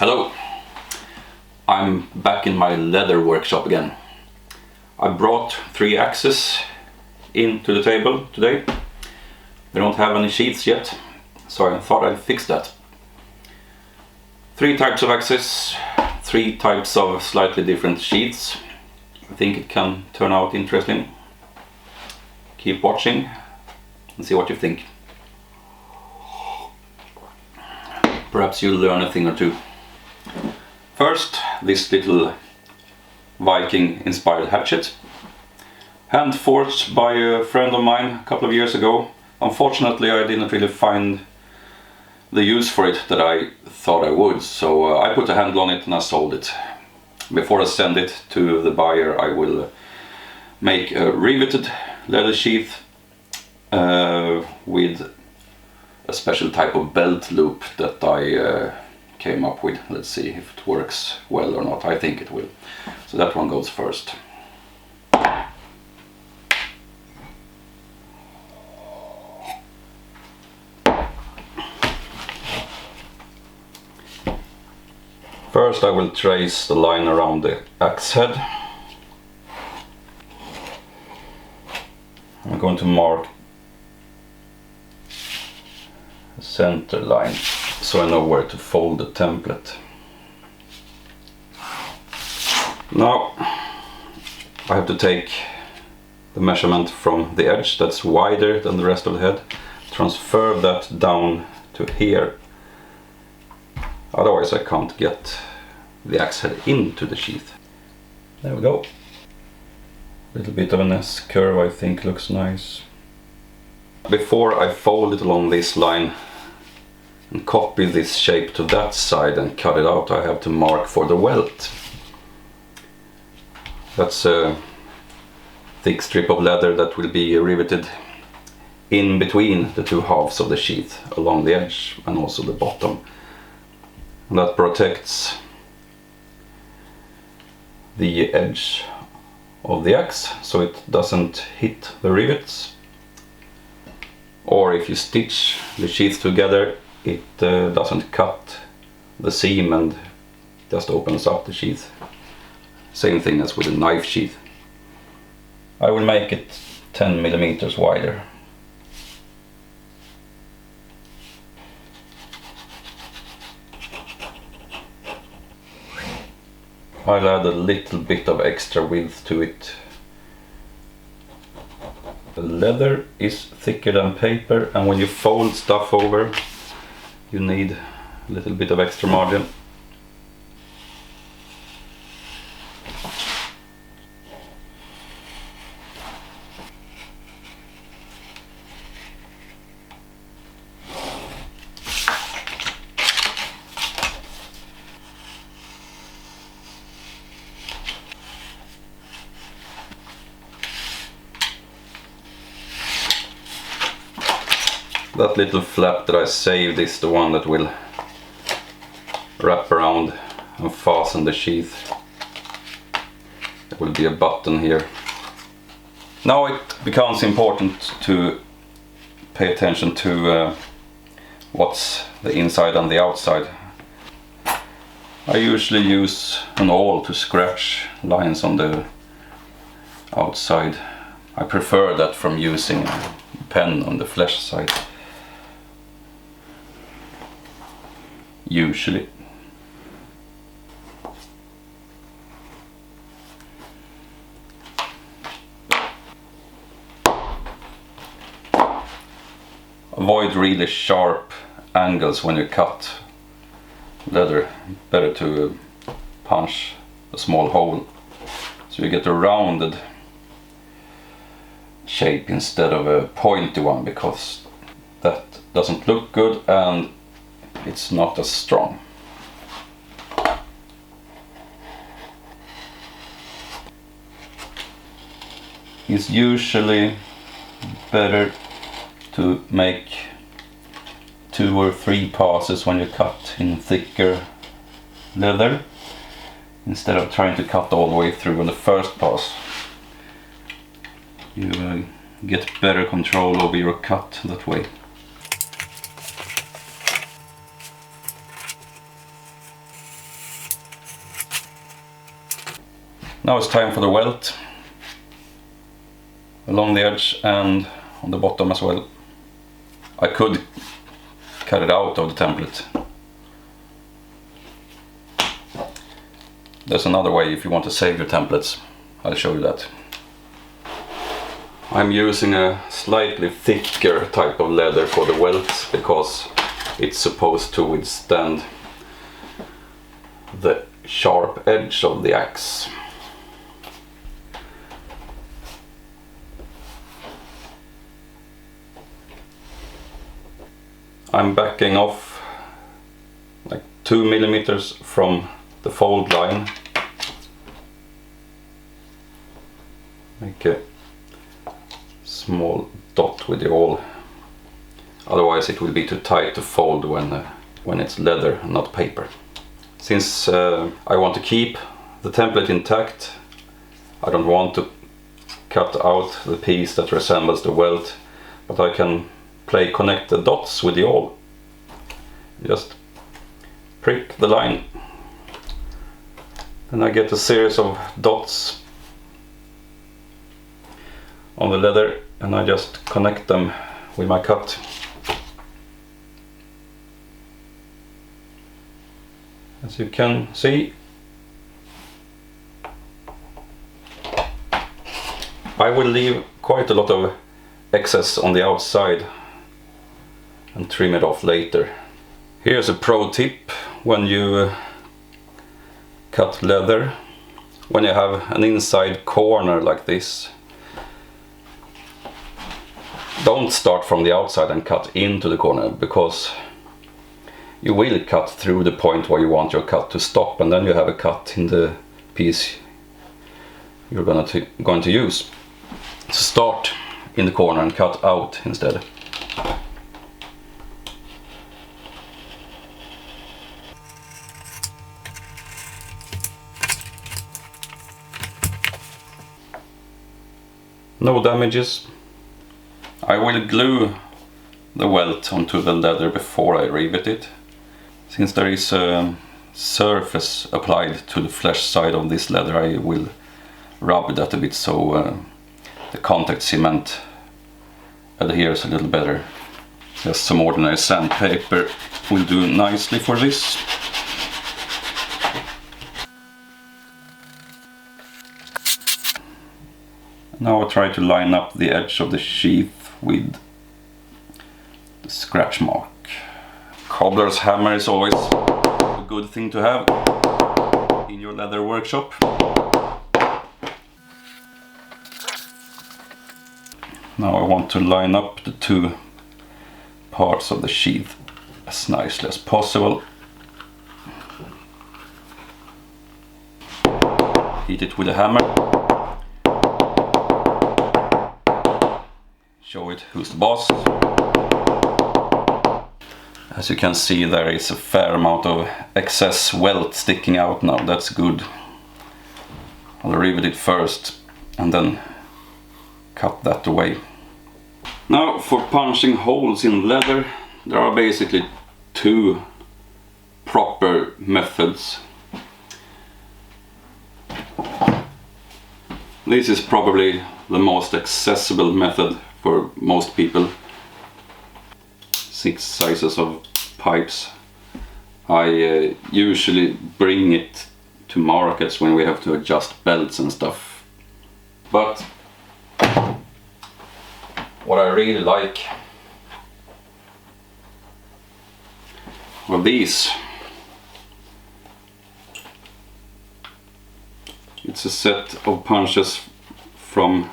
Hello, I'm back in my leather workshop again. I brought 3 axes into the table today. They don't have any sheaths yet, so I thought I'd fix that. 3 types of axes, 3 types of slightly different sheaths. I think it can turn out interesting. Keep watching and see what you think. Perhaps you'll learn a thing or two. First, this little Viking inspired hatchet, hand forged by a friend of mine a couple of years ago. Unfortunately, I didn't really find the use for it that I thought I would, so I put a handle on it and I sold it. Before I send it to the buyer, I will make a riveted leather sheath with a special type of belt loop that I came up with. Let's see if it works well or not. I think it will. So that one goes first. First I will trace the line around the axe head. I'm going to mark the center line so I know where to fold the template. Now I have to take the measurement from the edge that's wider than the rest of the head, transfer that down to here. Otherwise I can't get the axe head into the sheath. There we go. A little bit of an S curve I think looks nice. Before I fold it along this line and copy this shape to that side and cut it out, I have to mark for the welt. That's a thick strip of leather that will be riveted in between the 2 halves of the sheath along the edge and also the bottom. And that protects the edge of the axe so it doesn't hit the rivets. Or if you stitch the sheath together, it doesn't cut the seam and just opens up the sheath. Same thing as with a knife sheath. I will make it 10 millimeters wider. I'll add a little bit of extra width to it. The leather is thicker than paper, and when you fold stuff over, you need a little bit of extra margin. That little flap that I saved is the one that will wrap around and fasten the sheath. There will be a button here. Now it becomes important to pay attention to what's the inside and the outside. I usually use an awl to scratch lines on the outside. I prefer that from using a pen on the flesh side. Usually. Avoid really sharp angles when you cut leather. Better to punch a small hole so you get a rounded shape instead of a pointy one, because that doesn't look good and it's not as strong. It's usually better to make 2 or 3 passes when you cut in thicker leather, instead of trying to cut all the way through on the first pass. You get better control over your cut that way. Now it's time for the welt along the edge and on the bottom as well. I could cut it out of the template. There's another way if you want to save your templates. I'll show you that. I'm using a slightly thicker type of leather for the welt because it's supposed to withstand the sharp edge of the axe. I'm backing off like 2 millimeters from the fold line. Make a small dot with the awl, otherwise it will be too tight to fold when it's leather and not paper. Since I want to keep the template intact, I don't want to cut out the piece that resembles the welt, but I can connect the dots with the awl. Just prick the line, and I get a series of dots on the leather, and I just connect them with my cut. As you can see, I will leave quite a lot of excess on the outside and trim it off later. Here's a pro tip when you cut leather. When you have an inside corner like this, don't start from the outside and cut into the corner, because you will cut through the point where you want your cut to stop, and then you have a cut in the piece you're going to use. So start in the corner and cut out instead. No damages. I will glue the welt onto the leather before I rivet it. Since there is a surface applied to the flesh side of this leather, I will rub that a bit so the contact cement adheres a little better. Just some ordinary sandpaper will do nicely for this. Now I try to line up the edge of the sheath with the scratch mark. Cobbler's hammer is always a good thing to have in your leather workshop. Now I want to line up the two parts of the sheath as nicely as possible. Hit it with a hammer. Show it who's the boss. As you can see, there is a fair amount of excess welt sticking out now. That's good. I'll rivet it first and then cut that away. Now for punching holes in leather, there are basically two proper methods. This is probably the most accessible method for most people. 6 sizes of pipes. I usually bring it to markets when we have to adjust belts and stuff. But what I really like are these. It's a set of punches from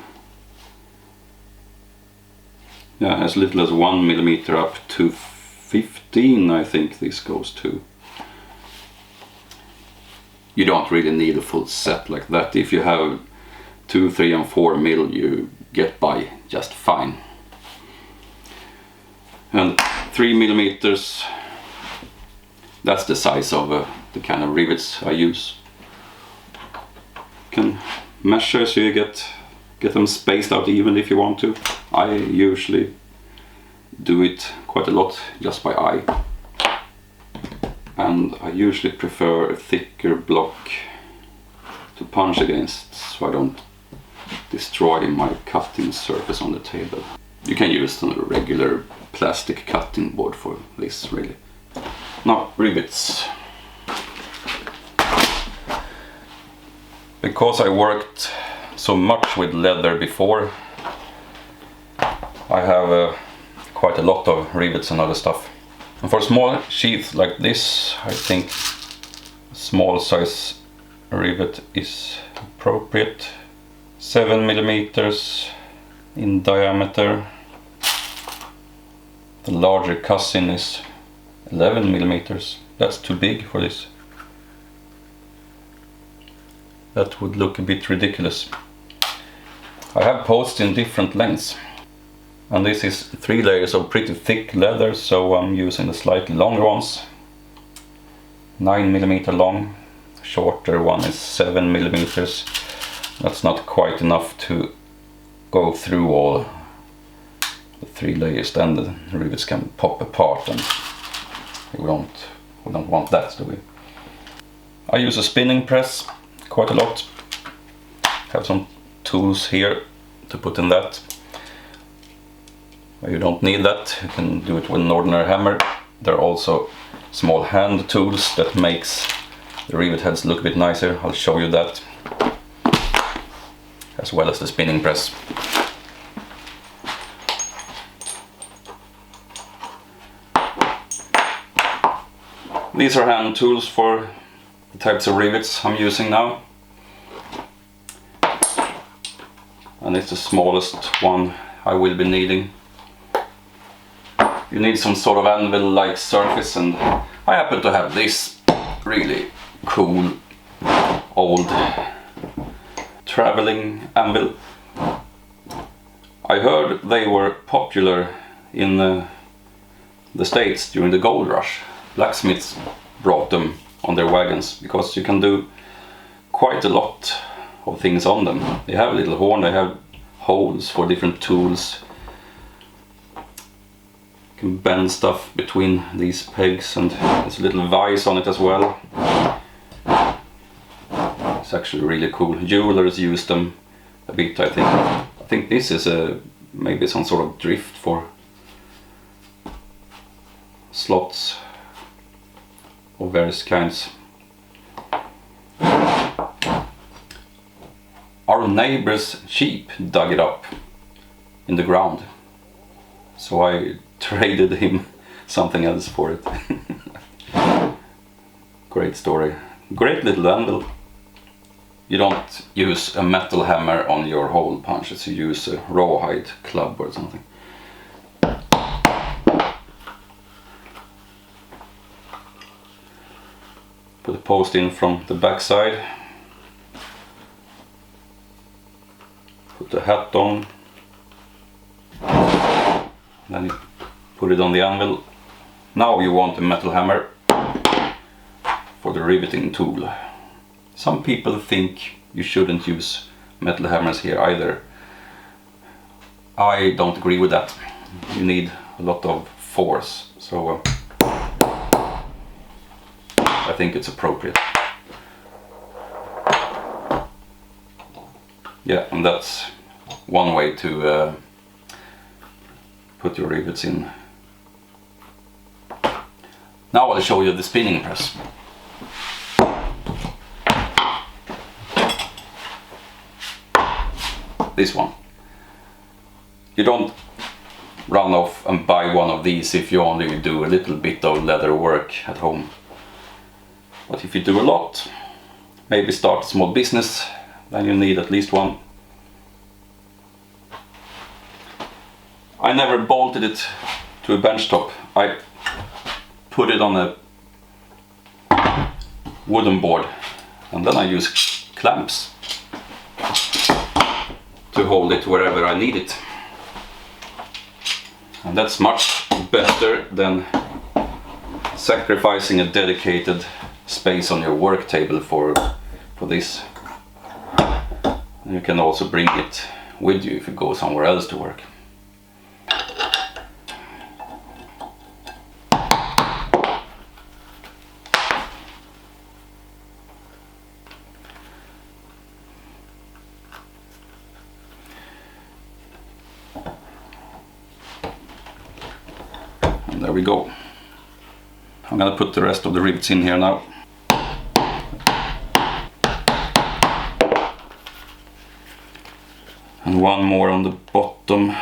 as little as 1 millimeter up to 15, I think this goes to. You don't really need a full set like that. If you have 2, 3 and 4 mil, you get by just fine. And 3 millimeters, that's the size of the kind of rivets I use. You can measure so you get them spaced out even if you want to. I usually do it quite a lot just by eye. And I usually prefer a thicker block to to punch against so I don't destroy my cutting surface on the table. You can use a regular plastic cutting board for this, really. Now, rivets. Because I worked so much with leather before, I have quite a lot of rivets and other stuff. And for a small sheath like this, I think a small size rivet is appropriate. 7 millimeters in diameter. The larger cousin is 11 millimeters. That's too big for this. That would look a bit ridiculous. I have posts in different lengths. And this is 3 layers of pretty thick leather, so I'm using the slightly longer ones. 9 millimeter long. Shorter one is 7 millimeters. That's not quite enough to go through all the 3 layers, then the rivets can pop apart, and we don't want that, do we? I use a spinning press quite a lot. Have some tools here to put in that. You don't need that, you can do it with an ordinary hammer. There are also small hand tools that makes the rivet heads look a bit nicer. I'll show you that, as well as the spinning press. These are hand tools for the types of rivets I'm using now. And it's the smallest one I will be needing. You need some sort of anvil-like surface, and I happen to have this really cool old traveling anvil. I heard they were popular in the States during the gold rush. Blacksmiths brought them on their wagons because you can do quite a lot of things on them. They have a little horn, they have holes for different tools. You can bend stuff between these pegs, and there's a little vise on it as well. It's actually really cool. Jewelers use them a bit, I think. I think this is maybe some sort of drift for slots of various kinds. Our neighbor's sheep dug it up in the ground, so I traded him something else for it. Great story. Great little anvil. You don't use a metal hammer on your hole punches, you use a rawhide club or something. Put the post in from the back side. Put the hat on. Then you put it on the anvil. Now you want a metal hammer for the riveting tool. Some people think you shouldn't use metal hammers here either. I don't agree with that. You need a lot of force, so I think it's appropriate. Yeah, and that's one way to put your rivets in. Now I'll show you the spinning press. This one. You don't run off and buy one of these if you only do a little bit of leather work at home. But if you do a lot, maybe start a small business, then you need at least one. I never bolted it to a bench top. I put it on a wooden board, and then I use clamps to hold it wherever I need it. And that's much better than sacrificing a dedicated space on your work table for this. And you can also bring it with you if you go somewhere else to work. There we go. I'm gonna put the rest of the rivets in here now. And one more on the bottom.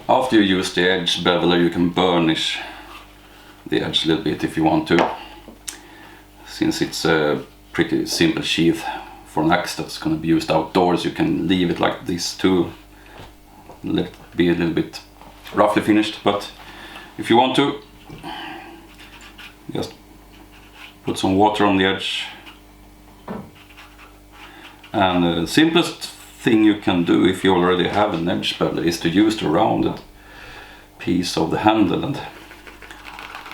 After you use the edge beveler, you can burnish the edge a little bit if you want to. Since it's a pretty simple sheath for an axe that's going to be used outdoors, you can leave it like this too. Let it be a little bit roughly finished, but if you want to, just put some water on the edge. And the simplest thing you can do if you already have an edge beveler is to use the rounded piece of the handle and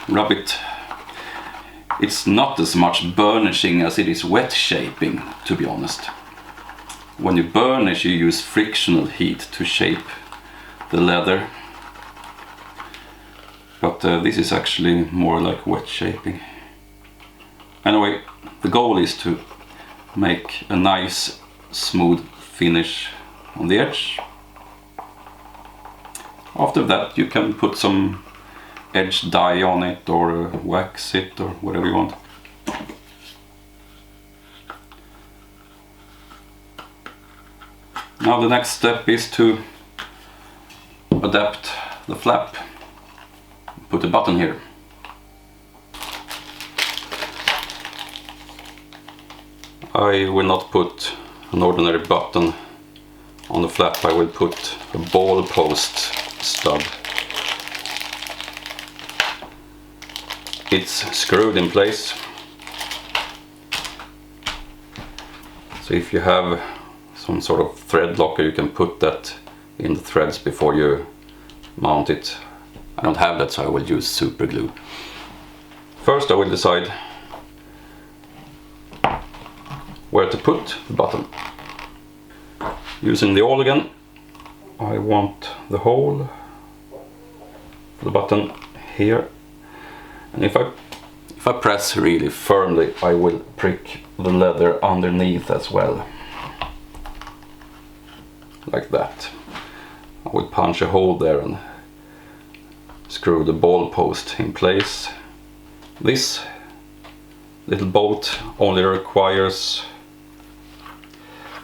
rub it. It's not as much burnishing as it is wet shaping, to be honest. When you burnish, you use frictional heat to shape the leather, but this is actually more like wet shaping. Anyway, the goal is to make a nice smooth finish on the edge. After that you can put some edge dye on it or wax it or whatever you want. Now the next step is to adapt the flap. Put a button here. I will not put an ordinary button on the flap. I will put a ball post stud. It's screwed in place. So if you have some sort of thread locker, you can put that in the threads before you mount it. I don't have that, so I will use super glue. First I will decide where to put the button. Using the awl again, I want the hole for the button here, and if I press really firmly, I will prick the leather underneath as well, like that. I will punch a hole there and screw the ball post in place. This little bolt only requires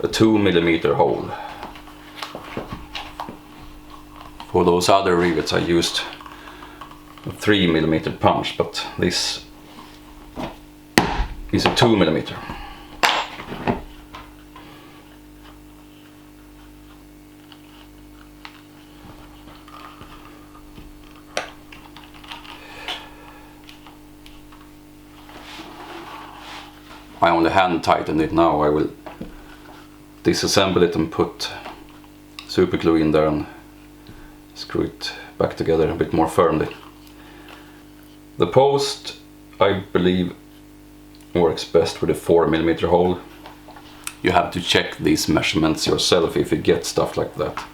a 2mm hole. For those other rivets I used a 3mm punch, but this is a 2mm. I only hand tighten it now. I will disassemble it and put super glue in there and screw it back together a bit more firmly. The post, I believe, works best with a 4mm hole. You have to check these measurements yourself if you get stuff like that.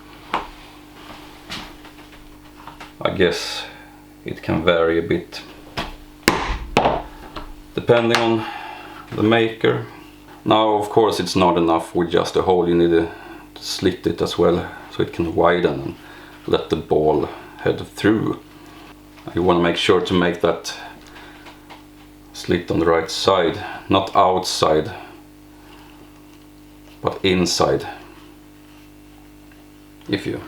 I guess it can vary a bit depending on the maker. Now of course it's not enough with just a hole, you need to slit it as well so it can widen and let the ball head through. You want to make sure to make that slit on the right side, not outside but inside, if you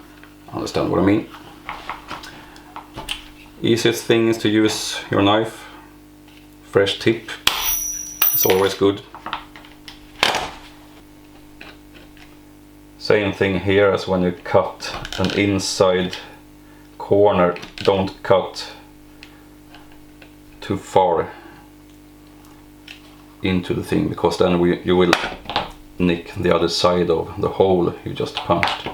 understand what I mean. Easiest thing is to use your knife. Fresh tip, it's always good. Same thing here as when you cut an inside corner, don't cut too far into the thing, because then you will nick the other side of the hole you just punched.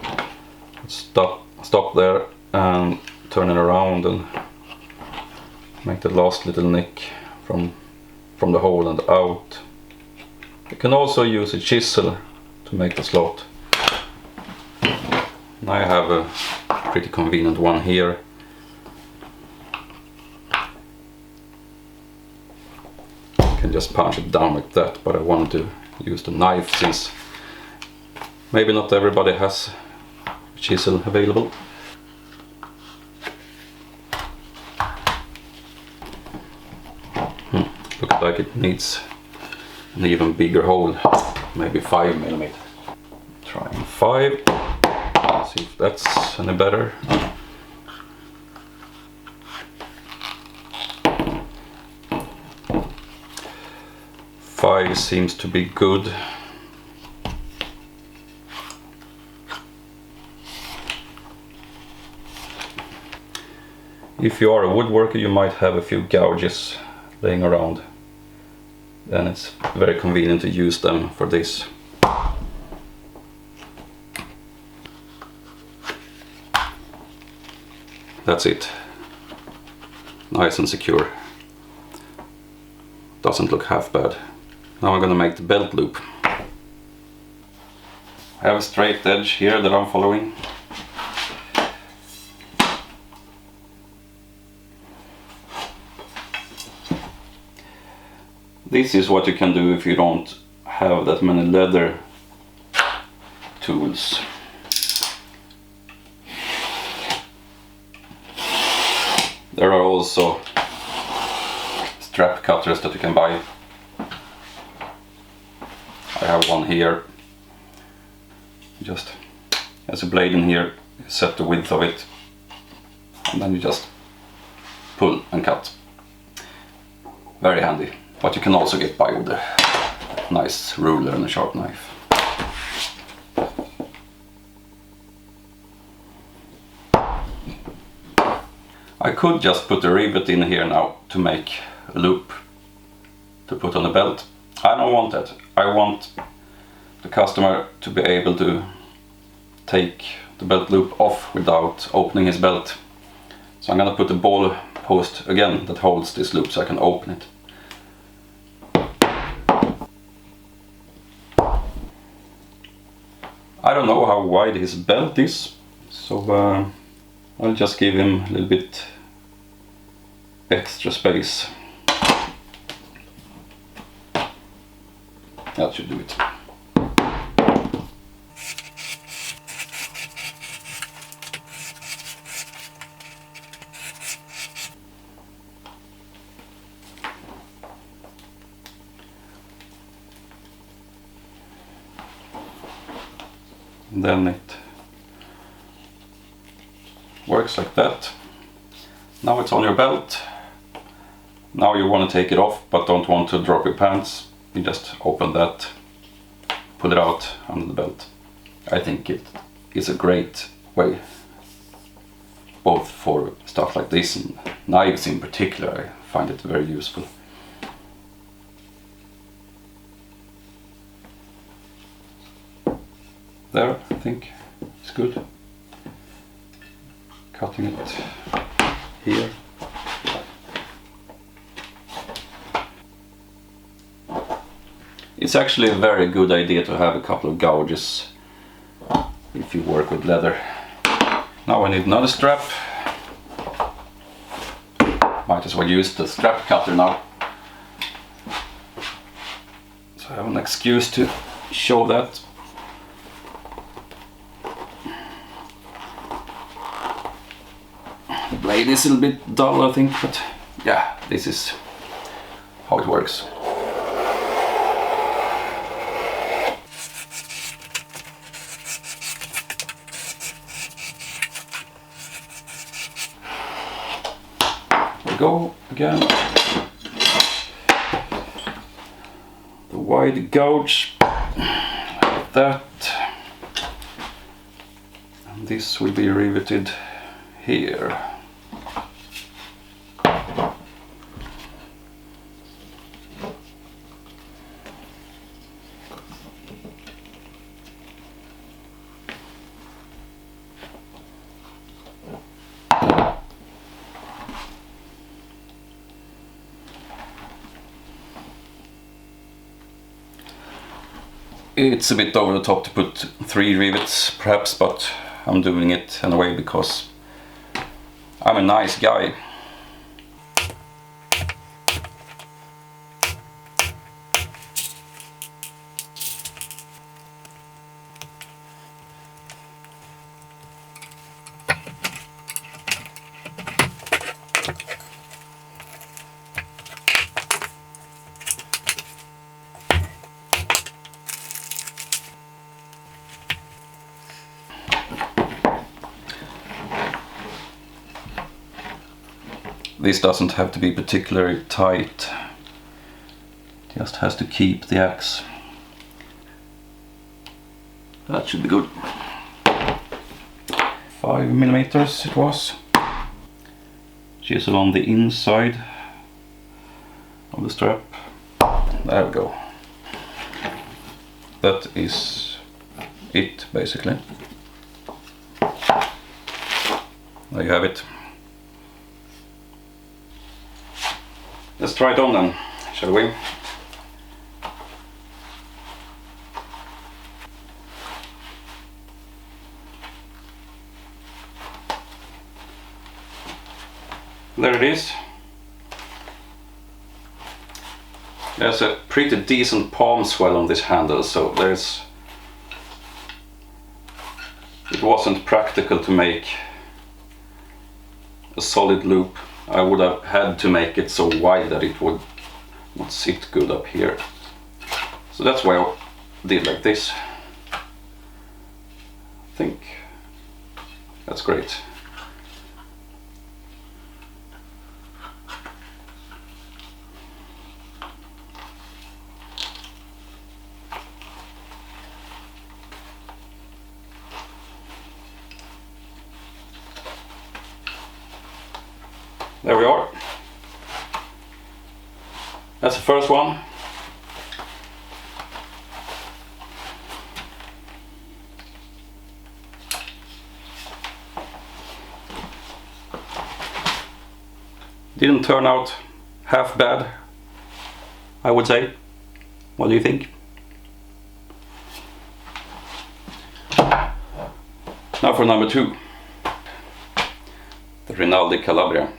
Stop there and turn it around and make the last little nick from the hole and out. You can also use a chisel to make the slot. Now I have a pretty convenient one here. You can just punch it down like that, but I wanted to use the knife since maybe not everybody has a chisel available. Looks like it needs an even bigger hole, maybe 5mm. Trying 5. See if that's any better. Five seems to be good. If you are a woodworker, you might have a few gouges laying around. Then it's very convenient to use them for this. That's it. Nice and secure. Doesn't look half bad. Now I'm gonna make the belt loop. I have a straight edge here that I'm following. This is what you can do if you don't have that many leather tools. There are also strap cutters that you can buy. I have one here. Just as a blade in here, you set the width of it, and then you just pull and cut. Very handy. But you can also get by with a nice ruler and a sharp knife. I could just put a rivet in here now to make a loop to put on the belt. I don't want that. I want the customer to be able to take the belt loop off without opening his belt. So I'm gonna put a ball post again that holds this loop so I can open it. I don't know how wide his belt is, so I'll just give him a little bit extra space. That should do it. And then it works like that. Now it's on your belt. Now you want to take it off but don't want to drop your pants. You just open that, pull it out under the belt. I think it is a great way, both for stuff like this and knives in particular. I find it very useful. There, I think it's good. Cutting it here. It's actually a very good idea to have a couple of gouges if you work with leather. Now I need another strap. Might as well use the strap cutter now. So I have an excuse to show that. The blade is a little bit dull, I think, but yeah, this is how it works. Go again. The wide gouge like that. this will be riveted here. It's a bit over the top to put 3 rivets perhaps, but I'm doing it anyway because I'm a nice guy. This doesn't have to be particularly tight, it just has to keep the axe. That should be good. 5mm it was. Chisel on the inside of the strap. There we go. That is it basically. There you have it. Let's try it on then, shall we? There it is. There's a pretty decent palm swell on this handle, so it wasn't practical to make a solid loop. I would have had to make it so wide that it would not sit good up here. So that's why I did like this. I think that's great. There we are. That's the first one. Didn't turn out half bad, I would say. What do you think? Now for number 2. The Rinaldi Calabria.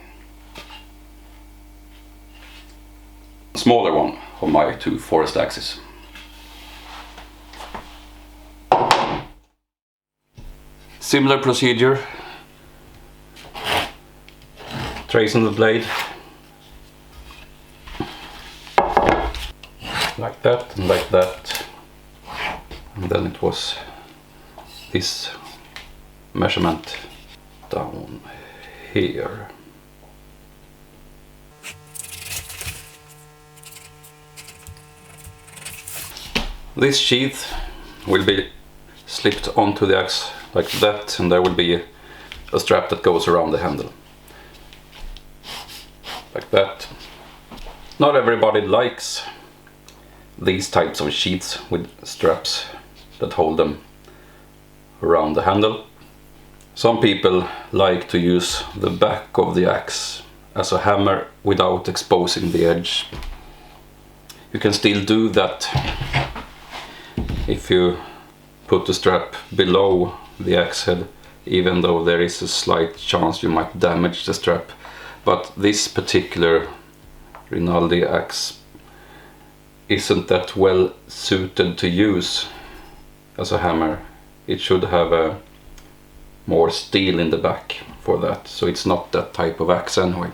Smaller one of my 2 forest axes. Similar procedure. Tracing the blade like that and like that, and then it was this measurement down here. This sheath will be slipped onto the axe like that, and there will be a strap that goes around the handle. Like that. Not everybody likes these types of sheaths with straps that hold them around the handle. Some people like to use the back of the axe as a hammer without exposing the edge. You can still do that if you put the strap below the axe head, even though there is a slight chance you might damage the strap. But this particular Rinaldi axe isn't that well suited to use as a hammer. It should have a more steel in the back for that, so it's not that type of axe anyway.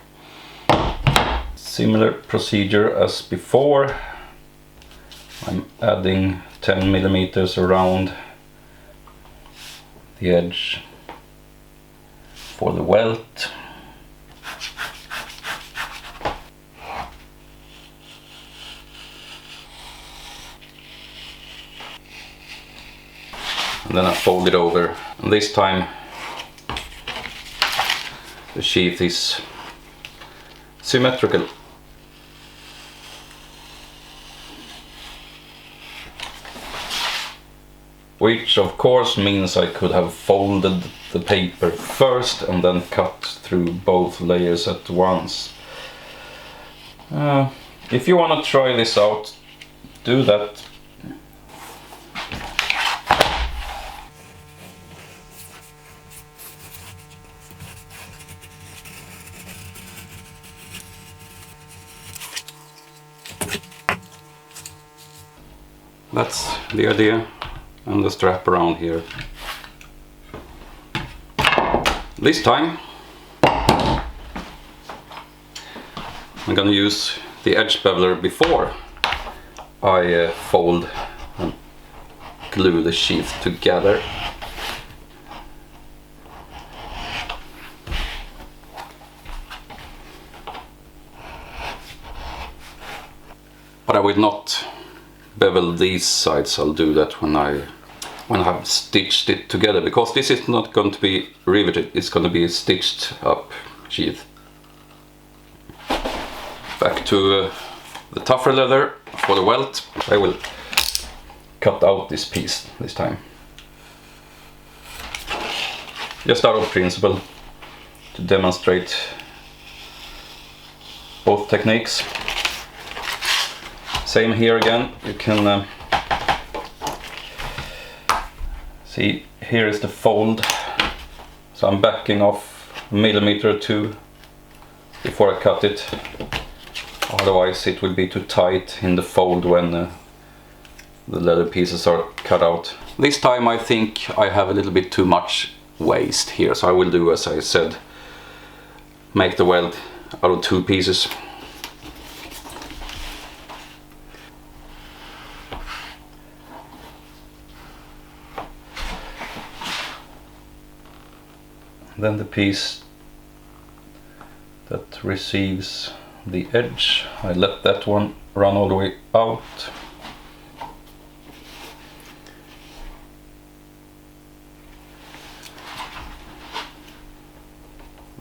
Similar procedure as before. I'm adding 10mm around the edge for the welt. And then I fold it over, and this time the sheath is symmetrical. Which of course means I could have folded the paper first and then cut through both layers at once. If you want to try this out, do that. That's the idea, and the strap around here. This time I'm gonna use the edge beveler before I fold and glue the sheath together. But I will not bevel these sides. I'll do that when I have stitched it together, because this is not going to be riveted, it's going to be a stitched up sheath. Back to the tougher leather for the welt. I will cut out this piece this time. Just out of principle, to demonstrate both techniques. Same here again, you can see here is the fold, so I'm backing off a millimeter or two before I cut it, otherwise it will be too tight in the fold when the leather pieces are cut out. This time I think I have a little bit too much waste here, so I will do as I said, make the welt out of two pieces. Then the piece that receives the edge, I let that one run all the way out.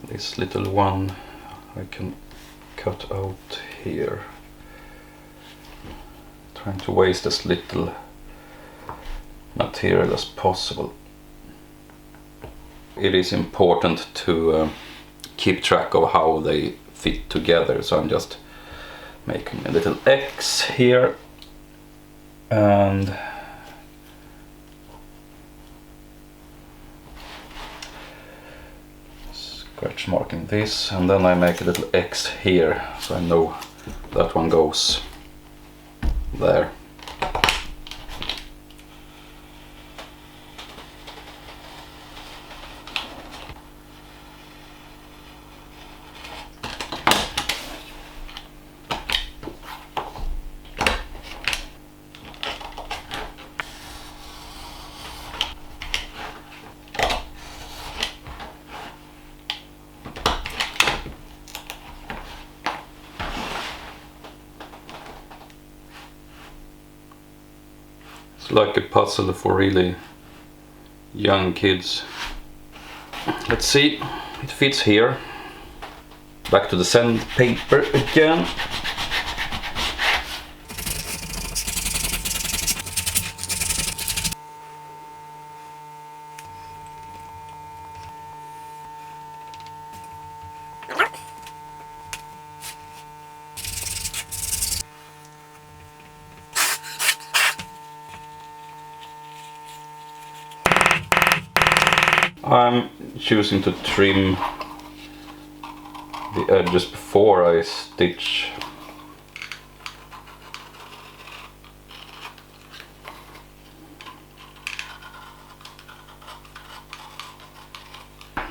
This little one I can cut out here. Trying to waste as little material as possible. It is important to keep track of how they fit together, so I'm just making a little X here and scratch marking this, and then I make a little X here so I know that one goes there. Like a puzzle for really young kids. Let's see, it fits here. Back to the sandpaper again. I'm choosing to trim the edges before I stitch.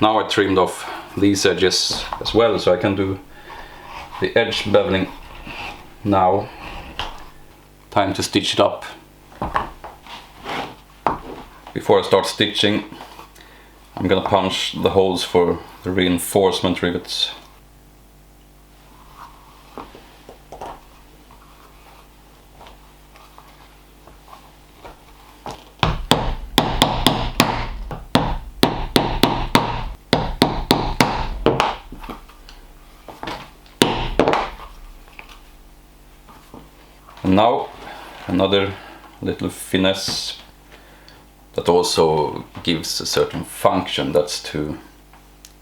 Now I trimmed off these edges as well, so I can do the edge beveling now. Time to stitch it up. Before I start stitching, I'm gonna punch the holes for the reinforcement rivets. now another little finesse that also gives a certain function, that's to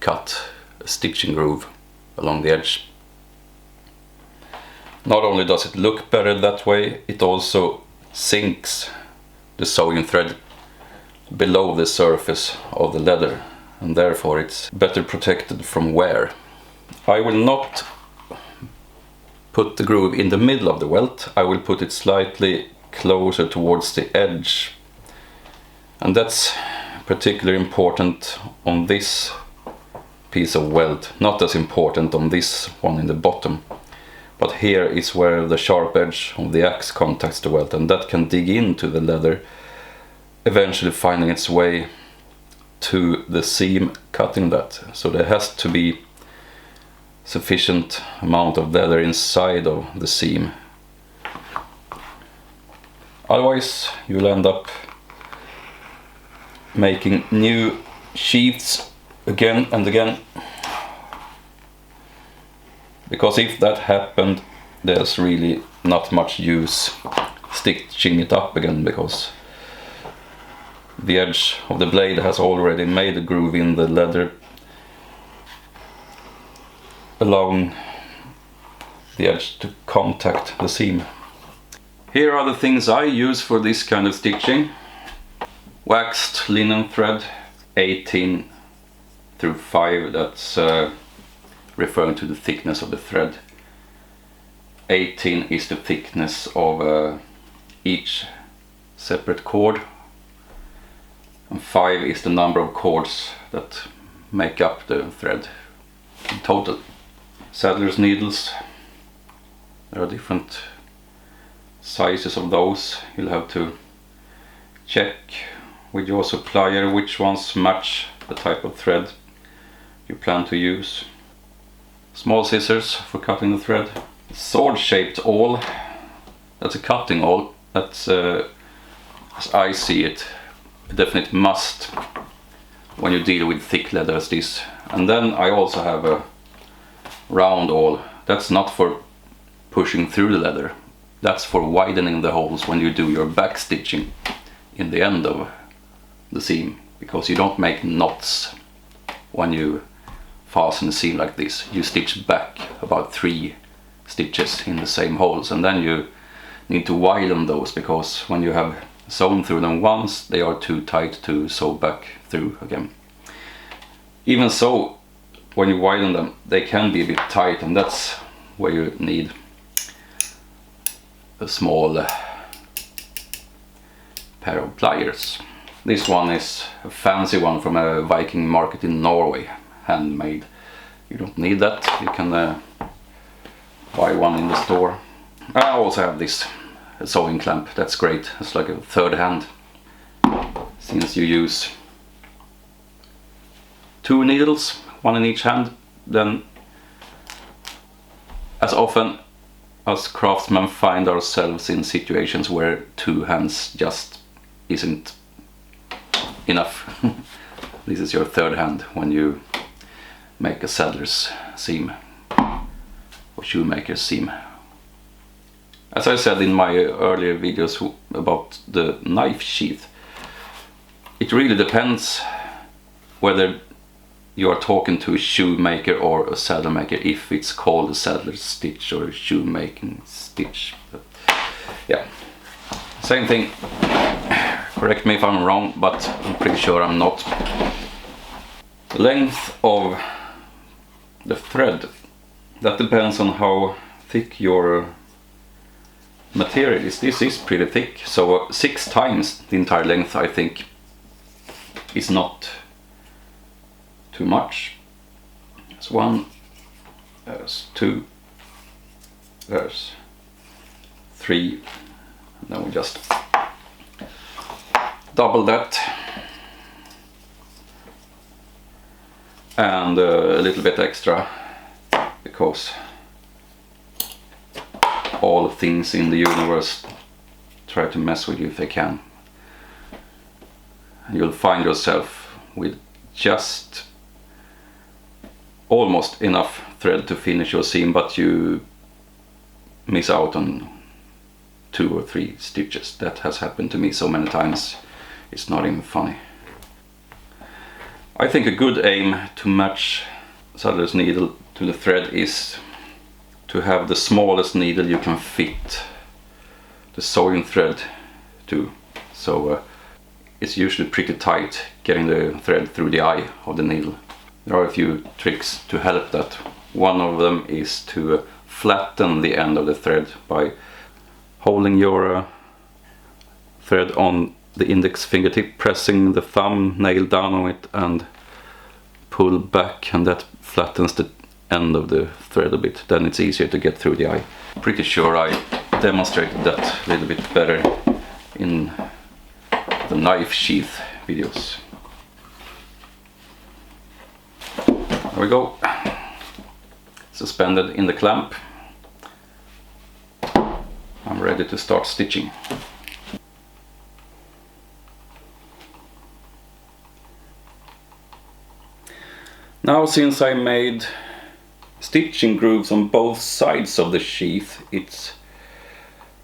cut a stitching groove along the edge. Not only does it look better that way, it also sinks the sewing thread below the surface of the leather, and therefore it's better protected from wear. I will not put the groove in the middle of the welt, I will put it slightly closer towards the edge, and that's particularly important on this piece of welt, not as important on this one in the bottom. But here is where the sharp edge of the axe contacts the welt, and that can dig into the leather, eventually finding its way to the seam, cutting that. So there has to be sufficient amount of leather inside of the seam. Otherwise you'll end up making new sheaths again and again. Because if that happened, there's really not much use stitching it up again, because the edge of the blade has already made a groove in the leather allowing the edge to contact the seam. Here are the things I use for this kind of stitching. Waxed linen thread, 18 through 5, that's referring to the thickness of the thread. 18 is the thickness of each separate cord, and 5 is the number of cords that make up the thread in total. Saddler's needles, there are different sizes of those. You'll have to check with your supplier which ones match the type of thread you plan to use. Small scissors for cutting the thread. Sword shaped awl, that's a cutting awl. That's as I see it, a definite must when you deal with thick leather as this. And then I also have a round awl. That's not for pushing through the leather, that's for widening the holes when you do your back stitching in the end of the seam, because you don't make knots when you fasten a seam like this. You stitch back about 3 stitches in the same holes, and then you need to widen those, because when you have sewn through them once, they are too tight to sew back through again. Even so, when you widen them, they can be a bit tight, and that's where you need a small pair of pliers. This one is a fancy one from a Viking market in Norway, handmade. You don't need that, you can buy one in the store. I also have this sewing clamp, that's great, it's like a third hand, since you use 2 needles, 1 in each hand. Then as often as craftsmen find ourselves in situations where 2 hands just isn't enough. This is your third hand when you make a saddler's seam or shoemaker's seam. As I said in my earlier videos about the knife sheath, it really depends whether you are talking to a shoemaker or a saddle maker, if it's called a saddler's stitch or a shoemaking stitch. But yeah, same thing. Correct me if I'm wrong, but I'm pretty sure I'm not. The length of the thread, that depends on how thick your material is. This is pretty thick, so 6 times the entire length I think is not too much. There's 1, there's 2, there's 3, and then we just double that, and a little bit extra, because all things in the universe try to mess with you if they can. You'll find yourself with just almost enough thread to finish your seam, but you miss out on 2 or 3 stitches. That has happened to me so many times, it's not even funny. I think a good aim to match saddler's needle to the thread is to have the smallest needle you can fit the sewing thread to. So it's usually pretty tight getting the thread through the eye of the needle. There are a few tricks to help that. One of them is to flatten the end of the thread by holding your thread on the index fingertip, pressing the thumb nail down on it and pull back, and that flattens the end of the thread a bit. Then it's easier to get through the eye. Pretty sure I demonstrated that a little bit better in the knife sheath videos. There we go. Suspended in the clamp. I'm ready to start stitching. Now, since I made stitching grooves on both sides of the sheath, it's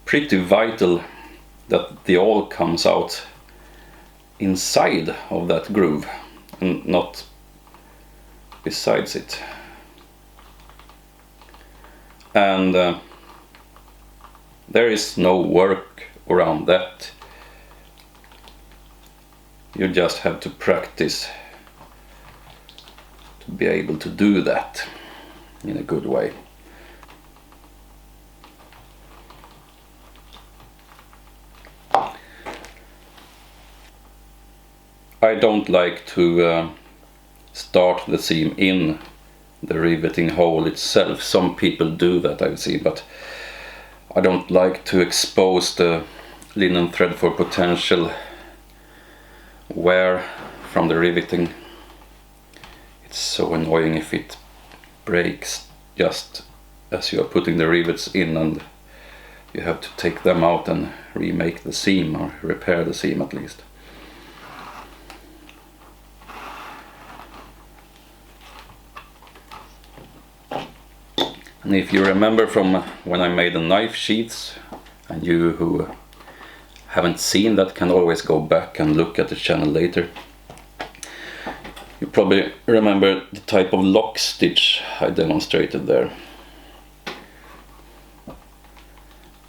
pretty vital that the awl comes out inside of that groove and not besides it. And there is no work around that. You just have to practice to be able to do that in a good way. I don't like to start the seam in the riveting hole itself. Some people do that, I've seen, but I don't like to expose the linen thread for potential wear from the riveting. It's so annoying if it breaks just as you are putting the rivets in, and you have to take them out and remake the seam, or repair the seam at least. And if you remember from when I made the knife sheaths, and you who haven't seen that can always go back and look at the channel later, you probably remember the type of lock stitch I demonstrated there.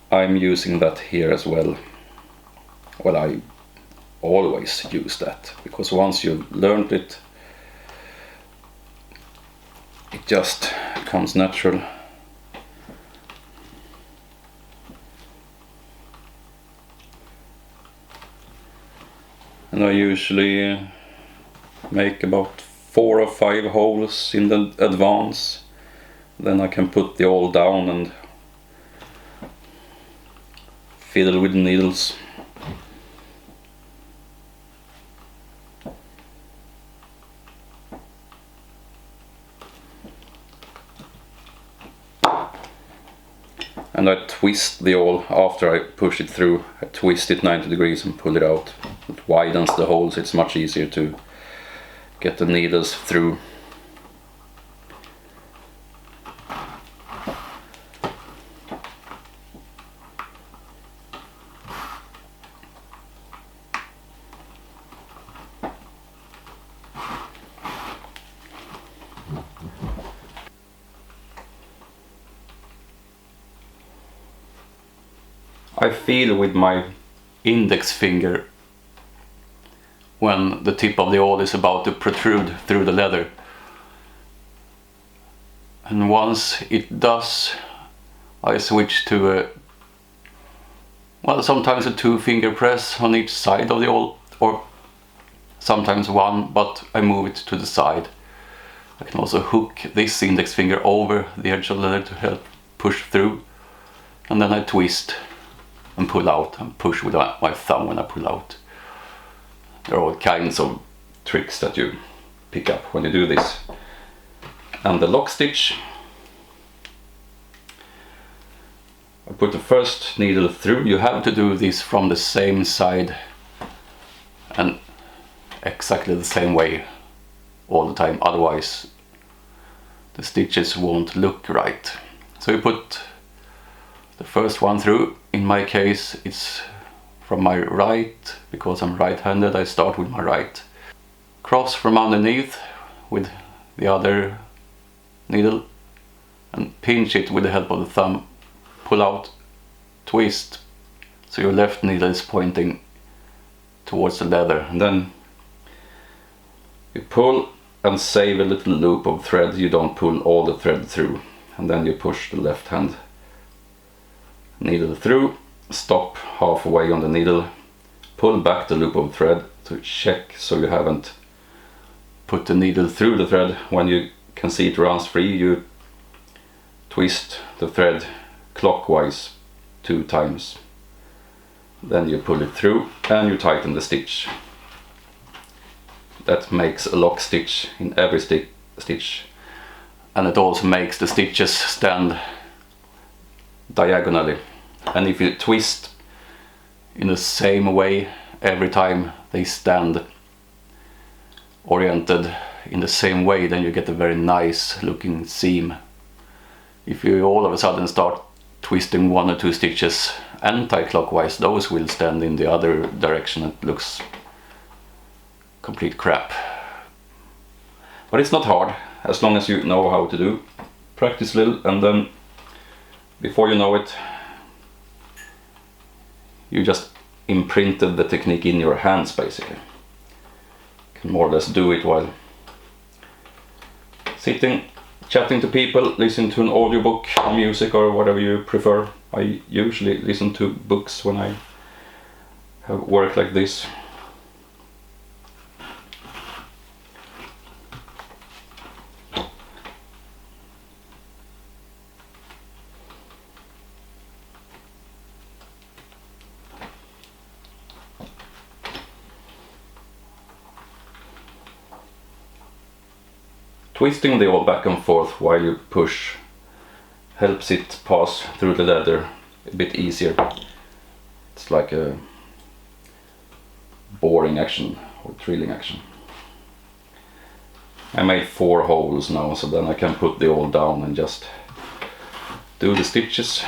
I'm using that here as well. Well, I always use that, because once you've learned it, it just comes natural. And I usually make about 4 or 5 holes in the advance. Then I can put the awl down and fiddle with the needles. And I twist the awl after I push it through. I twist it 90 degrees and pull it out. It widens the holes, it's much easier to get the needles through. I feel with my index finger when the tip of the awl is about to protrude through the leather. And once it does, I switch to well, sometimes a 2-finger press on each side of the awl, or sometimes one, but I move it to the side. I can also hook this index finger over the edge of the leather to help push through, and then I twist and pull out, and push with my thumb when I pull out. There are all kinds of tricks that you pick up when you do this. And the lock stitch, I put the first needle through. You have to do this from the same side and exactly the same way all the time, otherwise the stitches won't look right. So you put The first one through, in my case, it's from my right, because I'm right-handed, I start with my right. Cross from underneath with the other needle and pinch it with the help of the thumb. Pull out, twist, so your left needle is pointing towards the leather. And then you pull and save a little loop of thread. You don't pull all the thread through. And then you push the left hand needle through, stop halfway on the needle, pull back the loop of thread to check so you haven't put the needle through the thread. When you can see it runs free, you twist the thread clockwise 2 times. Then you pull it through and you tighten the stitch. That makes a lock stitch in every stitch. And it also makes the stitches stand diagonally. And if you twist in the same way every time, they stand oriented in the same way, then you get a very nice looking seam. If you all of a sudden start twisting 1 or 2 stitches anti-clockwise, those will stand in the other direction. It looks complete crap. But it's not hard, as long as you know how to do. Practice a little, and then before you know it, you just imprinted the technique in your hands, basically. You can more or less do it while sitting, chatting to people, listening to an audiobook, music, or whatever you prefer. I usually listen to books when I have work like this. Twisting the all back and forth while you push helps it pass through the leather a bit easier. It's like a boring action or drilling action. I made 4 holes now, so then I can put the awl down and just do the stitches.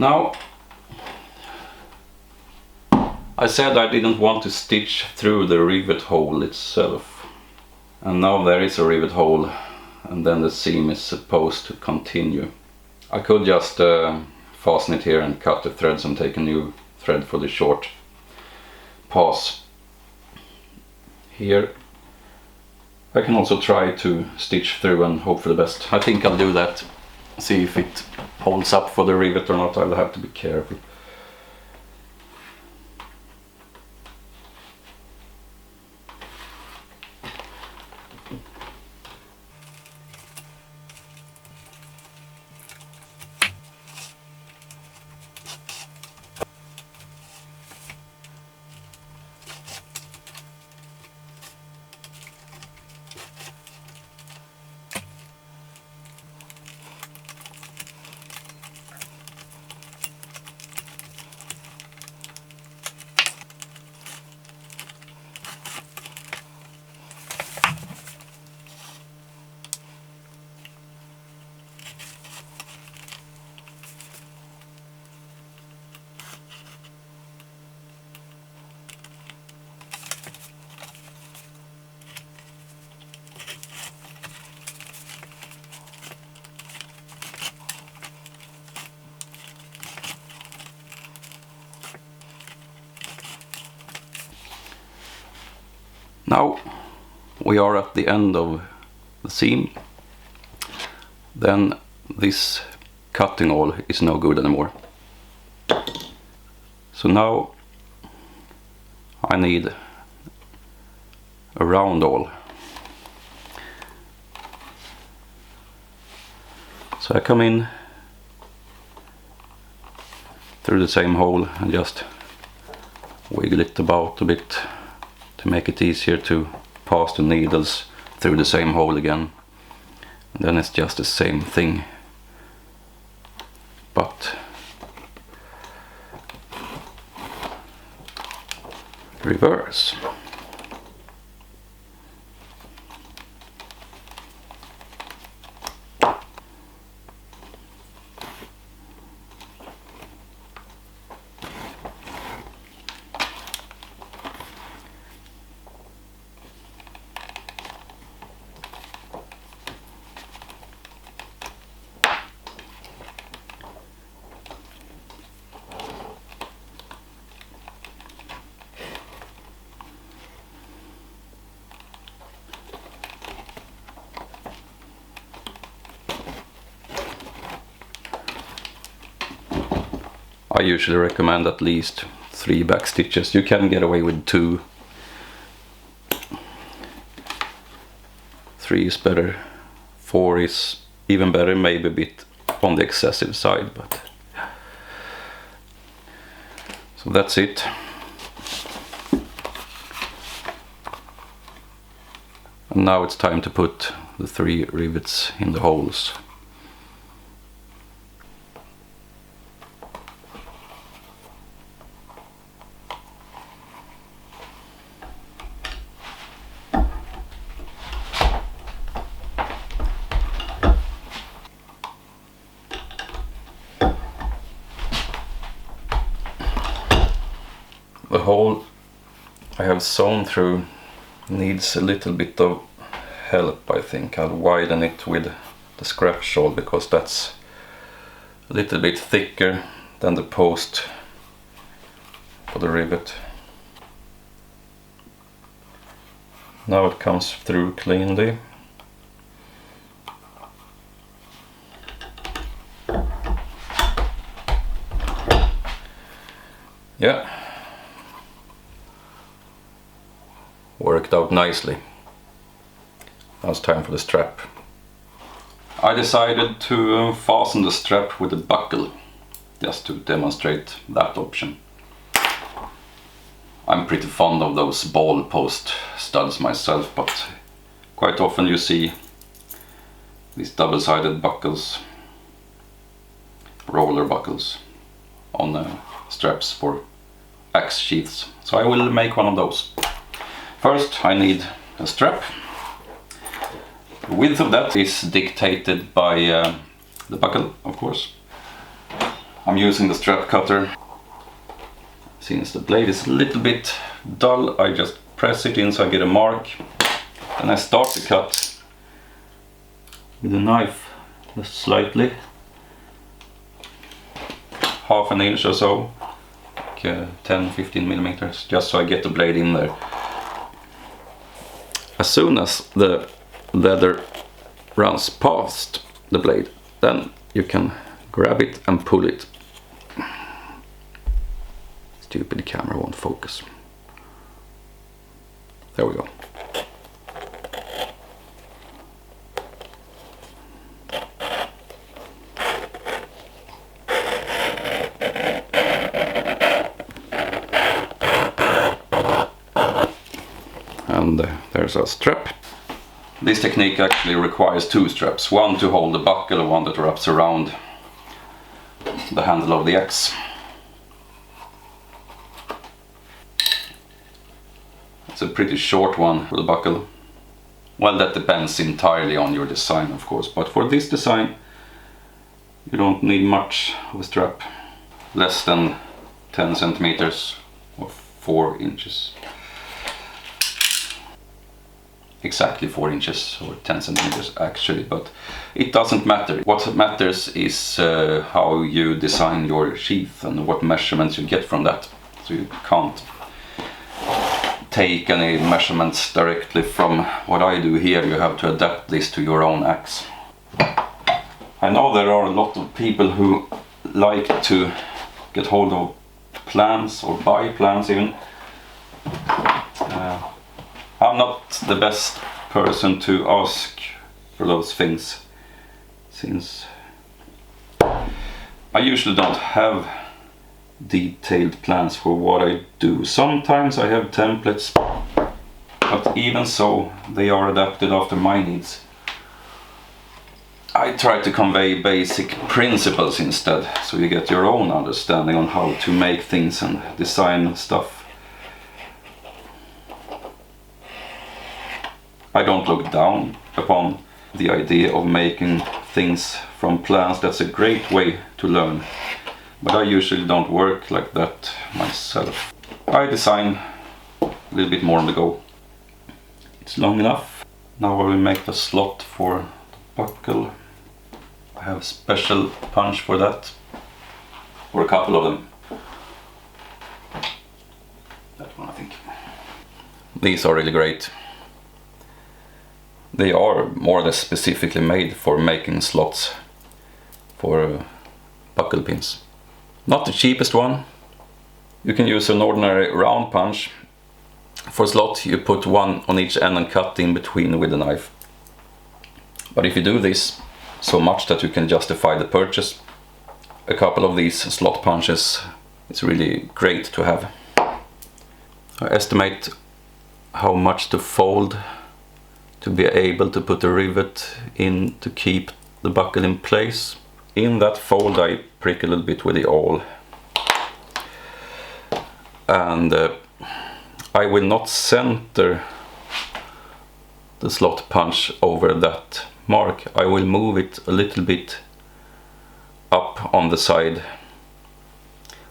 Now, I said I didn't want to stitch through the rivet hole itself, and now there is a rivet hole, and then the seam is supposed to continue. I could just fasten it here and cut the threads and take a new thread for the short pass here. I can also try to stitch through and hope for the best. I think I'll do that. See if it holds up for the rivet or not. I'll have to be careful. Now we are at the end of the seam. Then this cutting awl is no good anymore. So now I need a round awl. So I come in through the same hole and just wiggle it about a bit to make it easier to pass the needles through the same hole again. And then it's just the same thing, but reverse. I usually recommend at least 3 back stitches. You can get away with 2. 3 is better. 4 is even better, maybe a bit on the excessive side, but so that's it. And now it's time to put the 3 rivets in the holes. The hole I have sewn through needs a little bit of help, I think. I'll widen it with the scrap shawl because that's a little bit thicker than the post for the rivet. Now it comes through cleanly. Yeah. Worked out nicely. Now it's time for the strap. I decided to fasten the strap with a buckle, just to demonstrate that option. I'm pretty fond of those ball post studs myself, but quite often you see these double-sided buckles, roller buckles, on straps for axe sheaths. So I will make one of those. First I need a strap. The width of that is dictated by the buckle, of course. I'm using the strap cutter. Since the blade is a little bit dull, I just press it in so I get a mark. Then I start the cut with a knife, just slightly, half an inch or so, like 10-15 millimeters, just so I get the blade in there. As soon as the leather runs past the blade, then you can grab it and pull it. Stupid camera won't focus. There we go. And there's our strap. This technique actually requires 2 straps, one to hold the buckle and one that wraps around the handle of the axe. It's a pretty short one for the buckle. Well, that depends entirely on your design, of course, but for this design you don't need much of a strap. Less than 10 centimeters or 4 inches. Exactly 4 inches or 10 centimeters actually, but it doesn't matter. What matters is how you design your sheath and what measurements you get from that. So you can't take any measurements directly from what I do here. You have to adapt this to your own axe. I know there are a lot of people who like to get hold of plans or buy plans even. I'm not the best person to ask for those things, since I usually don't have detailed plans for what I do. Sometimes I have templates, but even so, they are adapted after my needs. I try to convey basic principles instead, so you get your own understanding on how to make things and design stuff. I don't look down upon the idea of making things from plans. That's a great way to learn, but I usually don't work like that myself. I design a little bit more on the go. It's long enough. Now I will make the slot for the buckle. I have a special punch for that, or a couple of them. That one, I think. These are really great. They are more or less specifically made for making slots for buckle pins. Not the cheapest one. You can use an ordinary round punch. For slot you put one on each end and cut in between with a knife. But if you do this so much that you can justify the purchase, a couple of these slot punches is really great to have. I estimate how much to fold to be able to put a rivet in to keep the buckle in place. In that fold I prick a little bit with the awl, and I will not center the slot punch over that mark. I will move it a little bit up on the side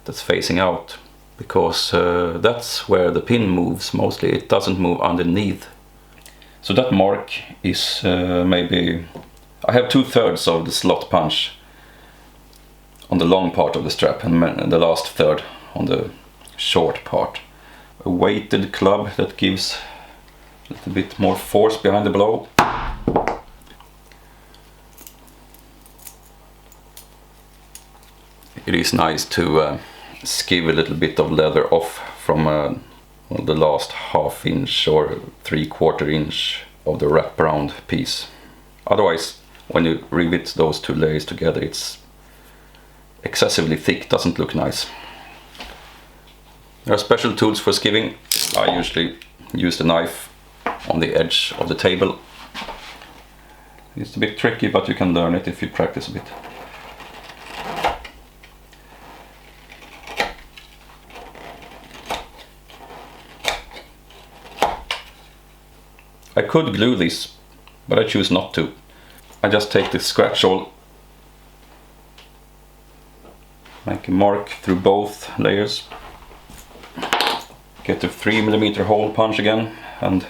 that's facing out, because that's where the pin moves mostly. It doesn't move underneath. So that mark is maybe, I have 2/3 of the slot punch on the long part of the strap and the last third on the short part. A weighted club that gives a little bit more force behind the blow. It is nice to skive a little bit of leather off from the last 1/2 inch or 3/4 inch of the wraparound piece. Otherwise, when you rivet those two layers together, it's excessively thick, doesn't look nice. There are special tools for skiving. I usually use the knife on the edge of the table. It's a bit tricky, but you can learn it if you practice a bit. I could glue this, but I choose not to. I just take the scratch awl, make a mark through both layers, get the 3mm hole punch again, and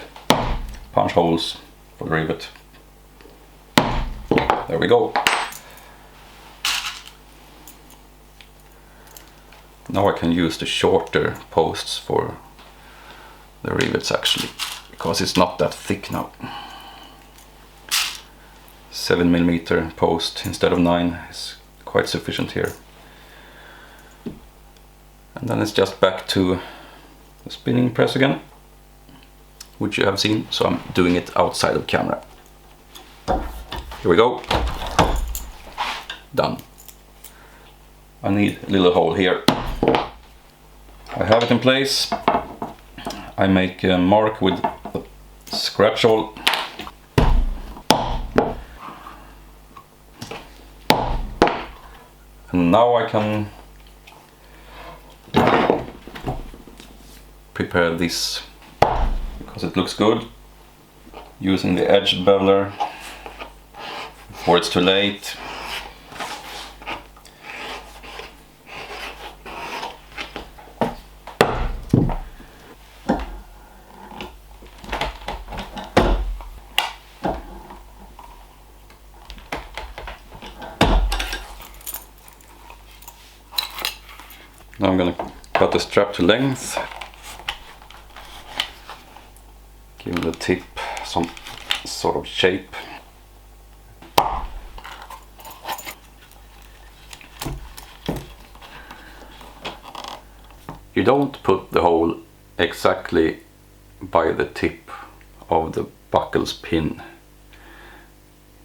punch holes for the rivet. There we go. Now I can use the shorter posts for the rivets actually, because it's not that thick now. 7mm post instead of 9 is quite sufficient here. And then it's just back to the spinning press again, which you have seen, so I'm doing it outside of camera. Here we go. Done. I need a little hole here. I have it in place. I make a mark with a scratch awl. And now I can prepare this, because it looks good, using the edge beveler before it's too late. Now I'm going to cut the strap to length. Giving the tip some sort of shape. You don't put the hole exactly by the tip of the buckle's pin.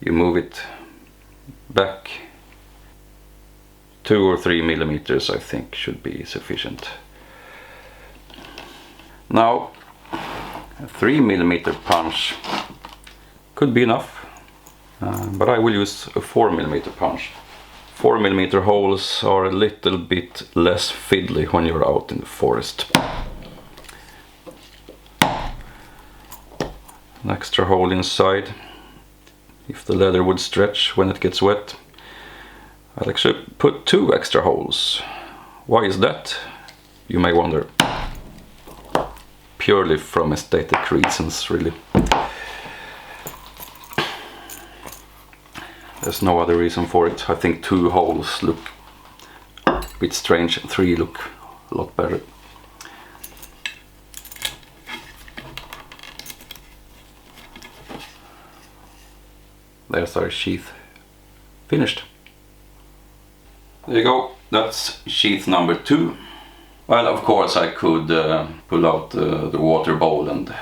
You move it back 2 or 3 millimeters, I think, should be sufficient. Now, a 3 millimeter punch could be enough, but I will use a 4 millimeter punch. 4 millimeter holes are a little bit less fiddly when you're out in the forest. An extra hole inside, if the leather would stretch when it gets wet. I'll actually put 2 extra holes. Why is that, you may wonder? Purely from aesthetic reasons, really. There's no other reason for it. I think 2 holes look a bit strange, 3 look a lot better. There's our sheath finished. There you go, that's sheath number 2. Well, of course I could pull out the water bowl and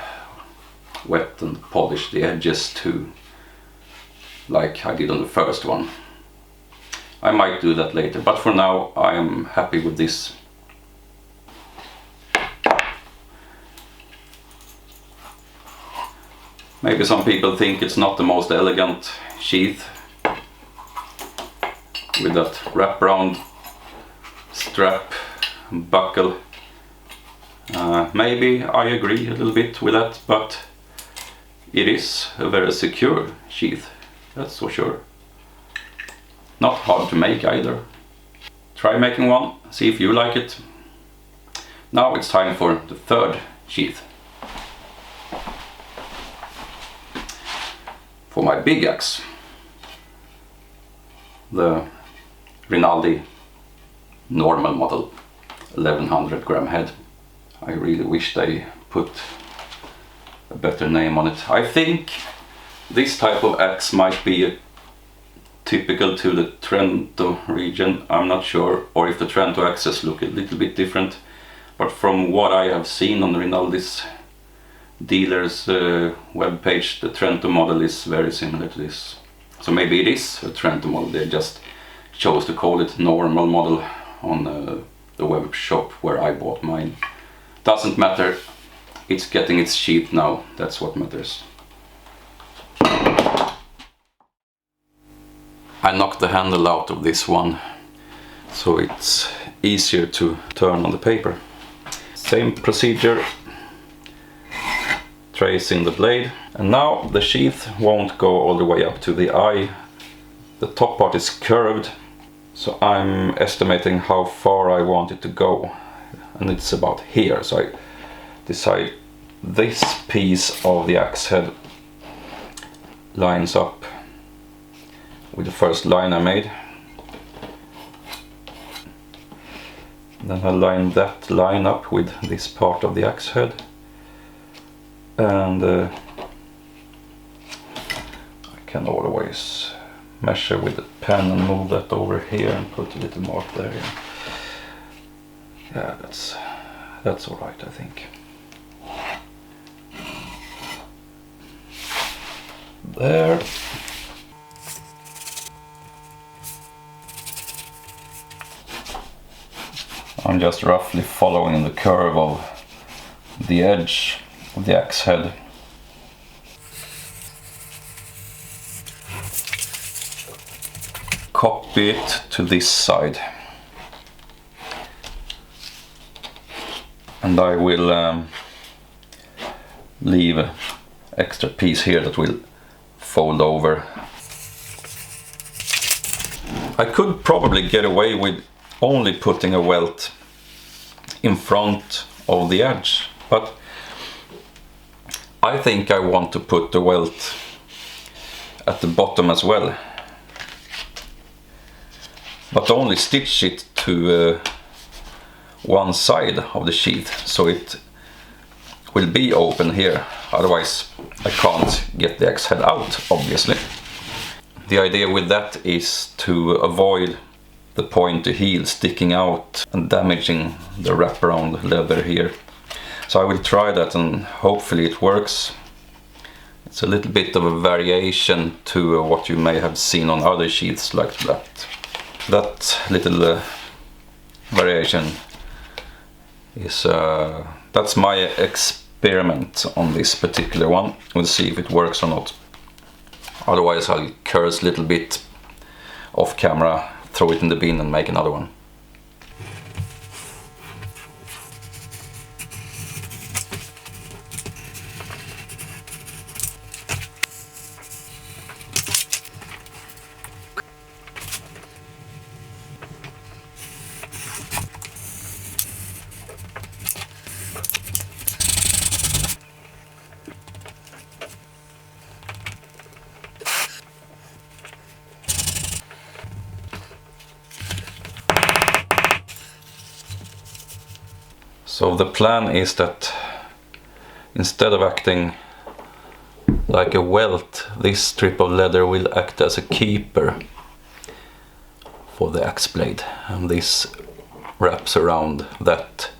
wet and polish the edges too, like I did on the first one. I might do that later, but for now I am happy with this. Maybe some people think it's not the most elegant sheath with that wraparound strap and buckle. Maybe I agree a little bit with that, but it is a very secure sheath, that's for sure. Not hard to make either. Try making one, see if you like it. Now it's time for the third sheath. For my big axe, the Rinaldi normal model 1100 gram head. I really wish they put a better name on it. I think this type of axe might be typical to the Trento region. I'm not sure, or if the Trento axes look a little bit different, but from what I have seen on Rinaldi's dealer's webpage, the Trento model is very similar to this. So maybe it is a Trento model, they just chose to call it normal model on the web shop where I bought mine. Doesn't matter, it's getting its sheath now, that's what matters. I knocked the handle out of this one, so it's easier to turn on the paper. Same procedure. Trace in the blade, and now the sheath won't go all the way up to the eye. The top part is curved, so I'm estimating how far I want it to go, and it's about here. So I decide this piece of the axe head lines up with the first line I made. Then I line that line up with this part of the axe head. And I can always measure with the pen and move that over here and put a little mark there. Yeah, that's all right, I think. There. I'm just roughly following the curve of the edge of the axe head. Copy it to this side, and I will leave an extra piece here that will fold over. I could probably get away with only putting a welt in front of the edge, but I think I want to put the welt at the bottom as well, but only stitch it to one side of the sheath, so it will be open here otherwise I can't get the axe head out, obviously. The idea with that is to avoid the pointy heel sticking out and damaging the wraparound leather here. So I will try that and hopefully it works. It's a little bit of a variation to what you may have seen on other sheaths like that. That little variation is that's my experiment on this particular one. We'll see if it works or not. Otherwise I'll curse a little bit off camera, throw it in the bin and make another one. So the plan is that instead of acting like a welt, this strip of leather will act as a keeper for the axe blade, and this wraps around that.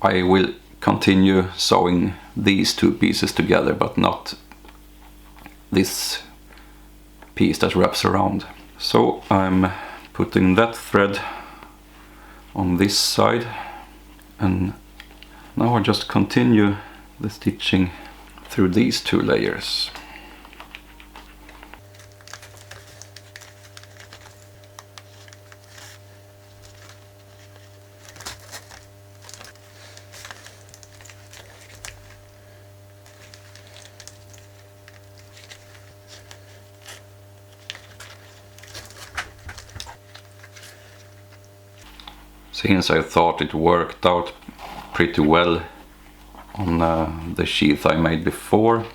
I will continue sewing these two pieces together, but not this piece that wraps around. So I'm putting that thread on this side, and now I just continue the stitching through these two layers. Since I thought it worked out pretty well on the sheath I made before,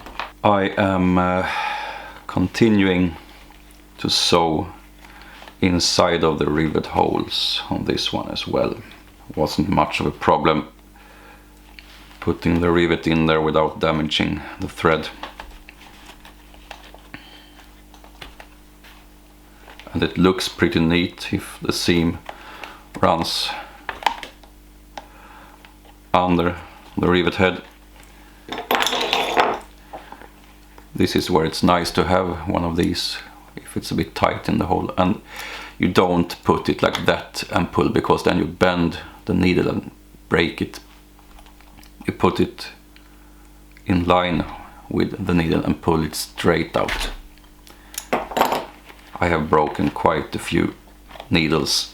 I am continuing to sew inside of the rivet holes on this one as well. Wasn't much of a problem putting the rivet in there without damaging the thread. And it looks pretty neat if the seam runs under the rivet head. This is where it's nice to have one of these if it's a bit tight in the hole, and you don't put it like that and pull, because then you bend the needle and break it. you put it in line with the needle and pull it straight out. I have broken quite a few needles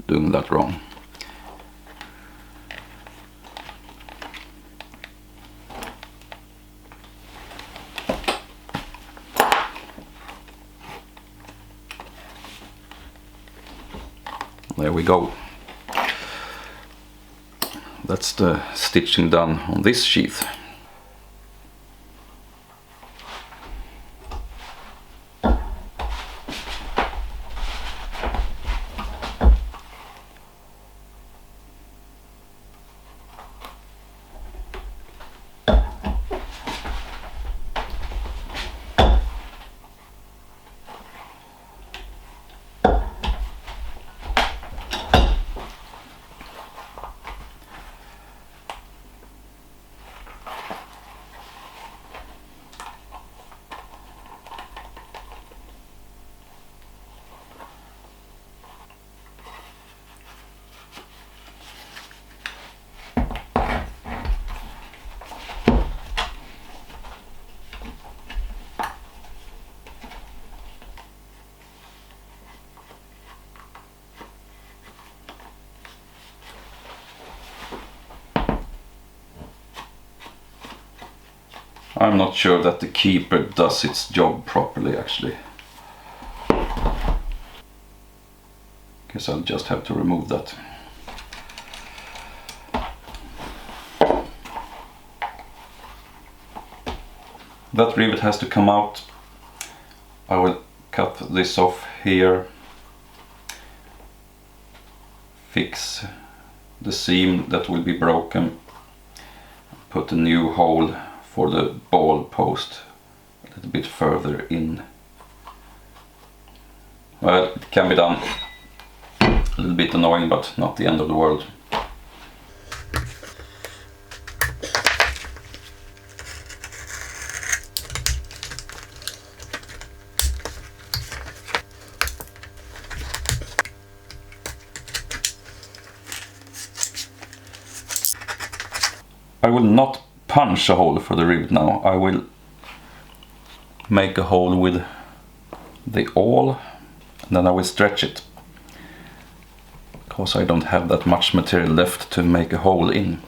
doing that wrong. There we go. That's the stitching done on this sheath. I'm not sure that the keeper does its job properly, actually. Guess I'll just have to remove that. That rivet has to come out. I will cut this off here, fix the seam that will be broken, put a new hole for the ball post a little bit further in. Well, it can be done. A little bit annoying, but not the end of the world. I will not punch a hole for the rivet now. I will make a hole with the awl and then I will stretch it, because I don't have that much material left to make a hole in.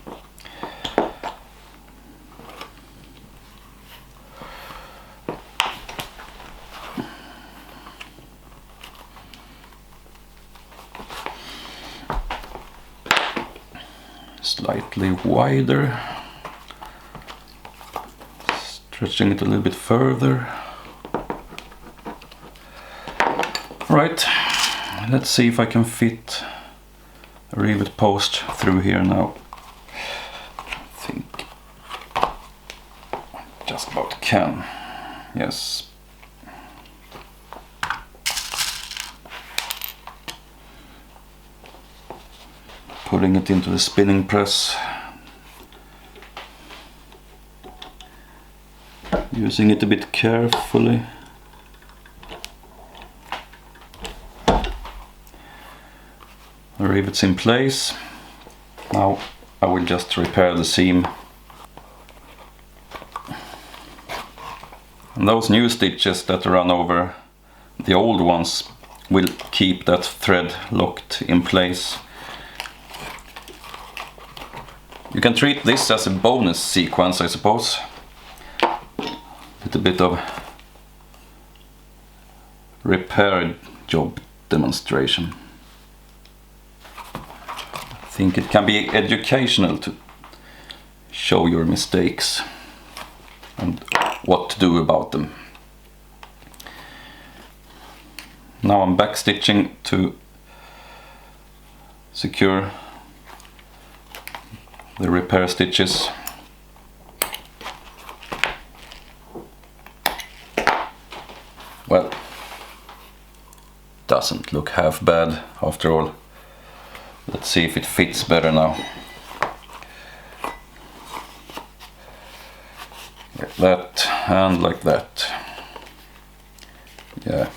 Slightly wider. Stretching it a little bit further. Right, let's see if I can fit a rivet post through here now. I think just about can. Yes. Putting it into the spinning press. Using it a bit carefully. The rivet's in place. Now I will just repair the seam. And those new stitches that run over the old ones will keep that thread locked in place. You can treat this as a bonus sequence, I suppose. A bit of repair job demonstration. I think it can be educational to show your mistakes and what to do about them. Now I'm back stitching to secure the repair stitches. Well, doesn't look half bad after all. Let's see if it fits better now. Like that and like that. Yeah,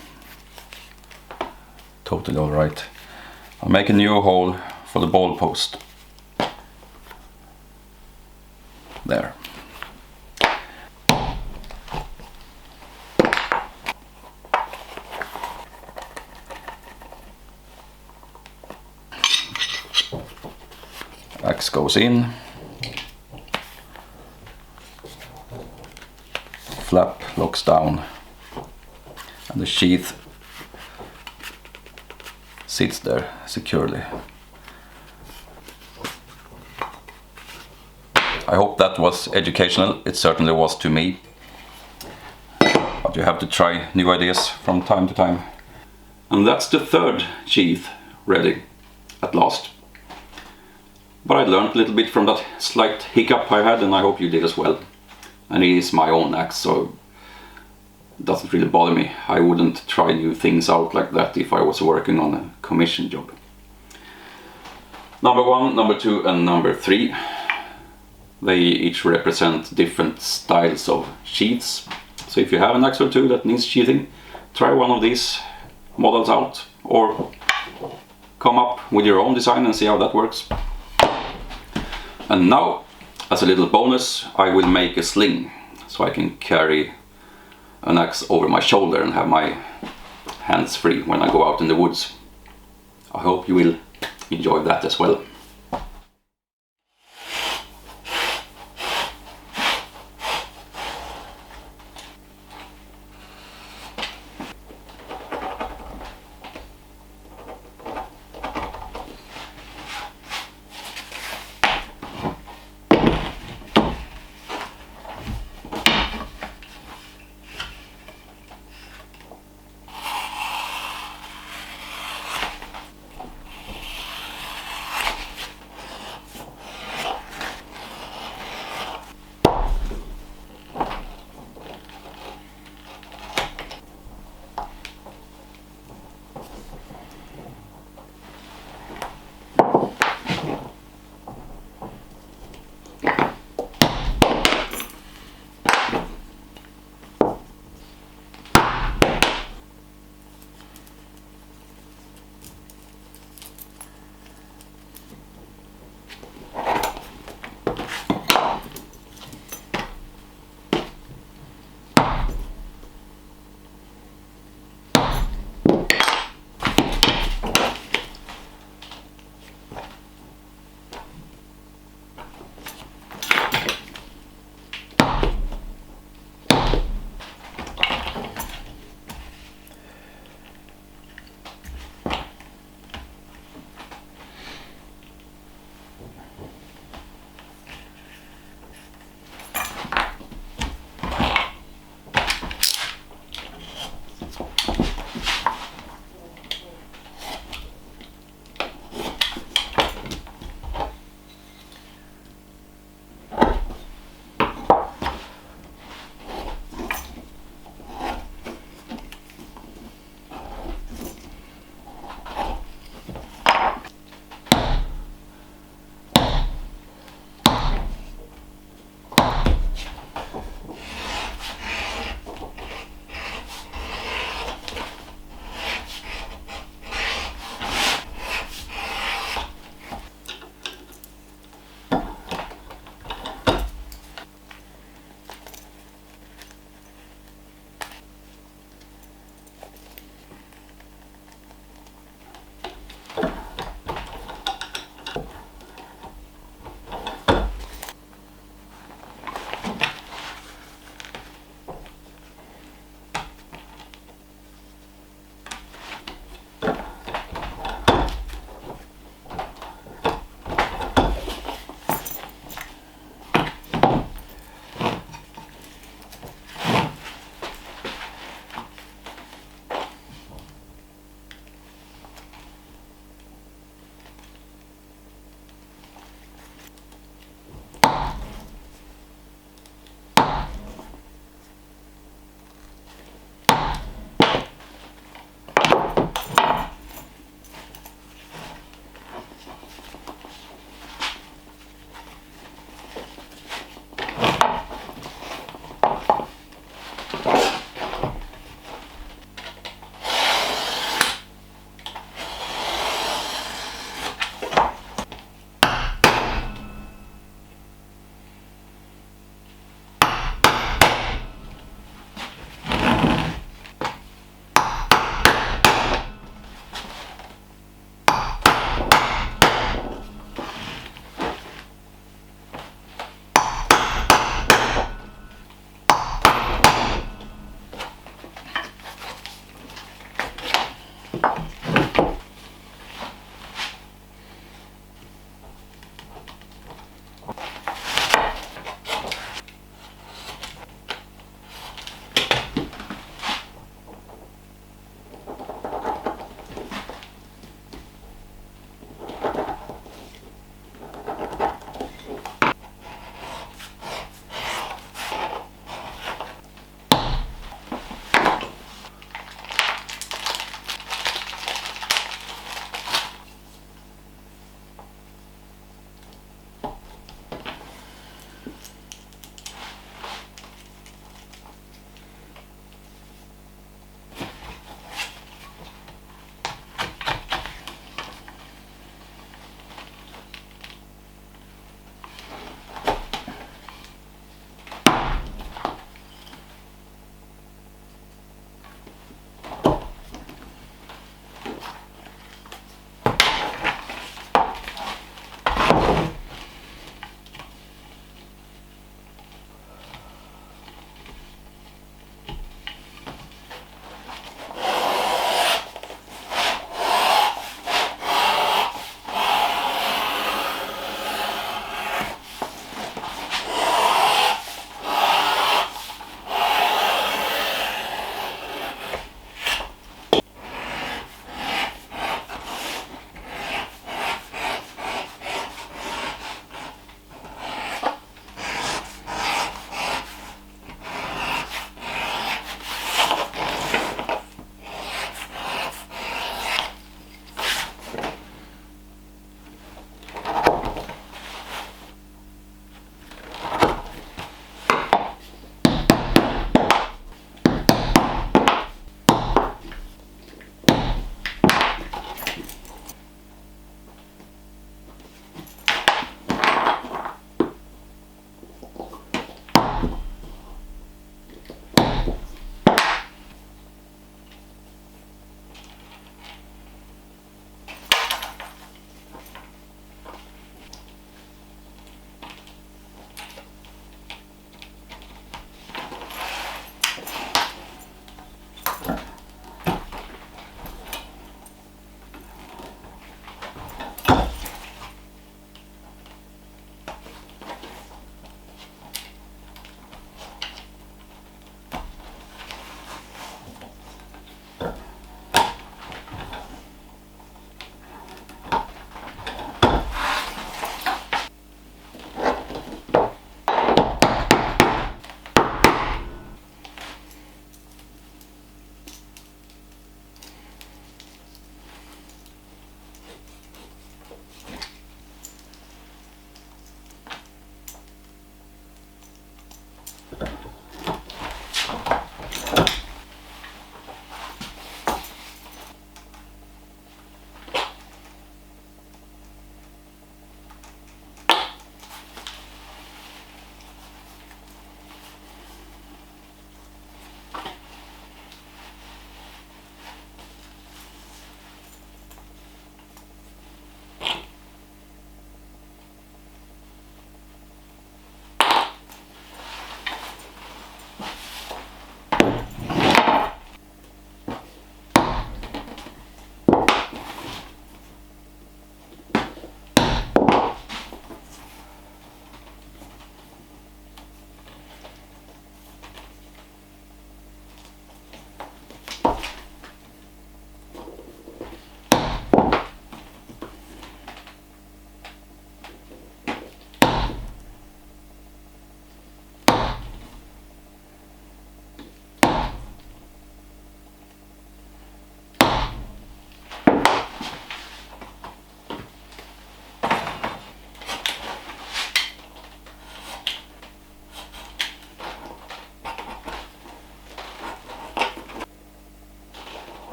totally alright. I'll make a new hole for the ball post. Axe goes in. Flap locks down. And the sheath sits there securely. I hope that was educational. It certainly was to me. But you have to try new ideas from time to time. And that's the third sheath ready at last. But I learned a little bit from that slight hiccup I had, and I hope you did as well. And it is my own axe, so it doesn't really bother me. I wouldn't try new things out like that if I was working on a commission job. Number 1, number 2 and number 3. They each represent different styles of sheaths. So if you have an axe or two that needs sheathing, try one of these models out, or come up with your own design and see how that works. And now, as a little bonus, I will make a sling, so I can carry an axe over my shoulder and have my hands free when I go out in the woods. I hope you will enjoy that as well.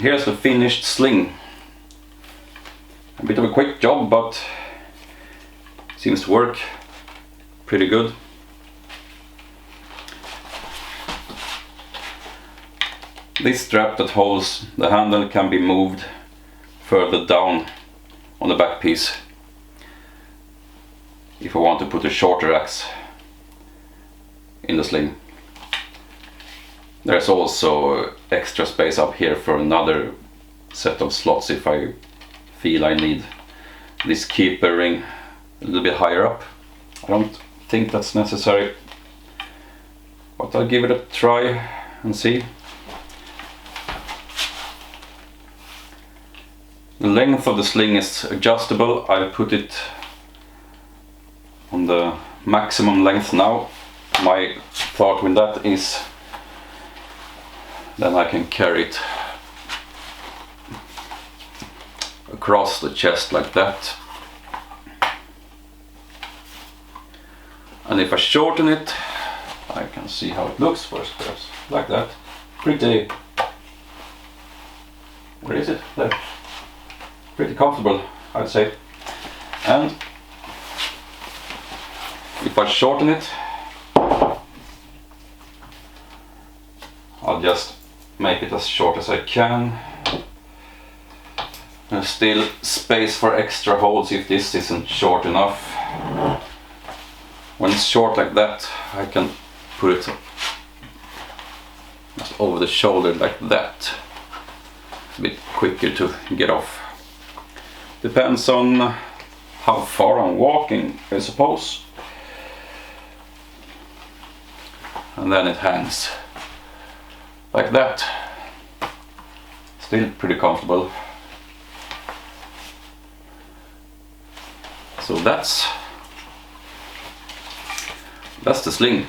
here's the finished sling. A bit of a quick job, but seems to work pretty good. This strap that holds the handle can be moved further down on the back piece if I want to put a shorter axe in the sling. There's also extra space up here for another set of slots if I feel I need this keeper ring a little bit higher up. I don't think that's necessary, but I'll give it a try and see. The length of the sling is adjustable. I put it on the maximum length now. My thought with that is then I can carry it across the chest like that. And if I shorten it, I can see how it looks first, perhaps like that. Pretty, where is it? There. Pretty comfortable, I'd say. And if I shorten it, I'll just make it as short as I can. There's still space for extra holes if this isn't short enough. When it's short like that, I can put it just over the shoulder like that. It's a bit quicker to get off. Depends on how far I'm walking, I suppose. And then it hangs like that. Still pretty comfortable. So that's the sling.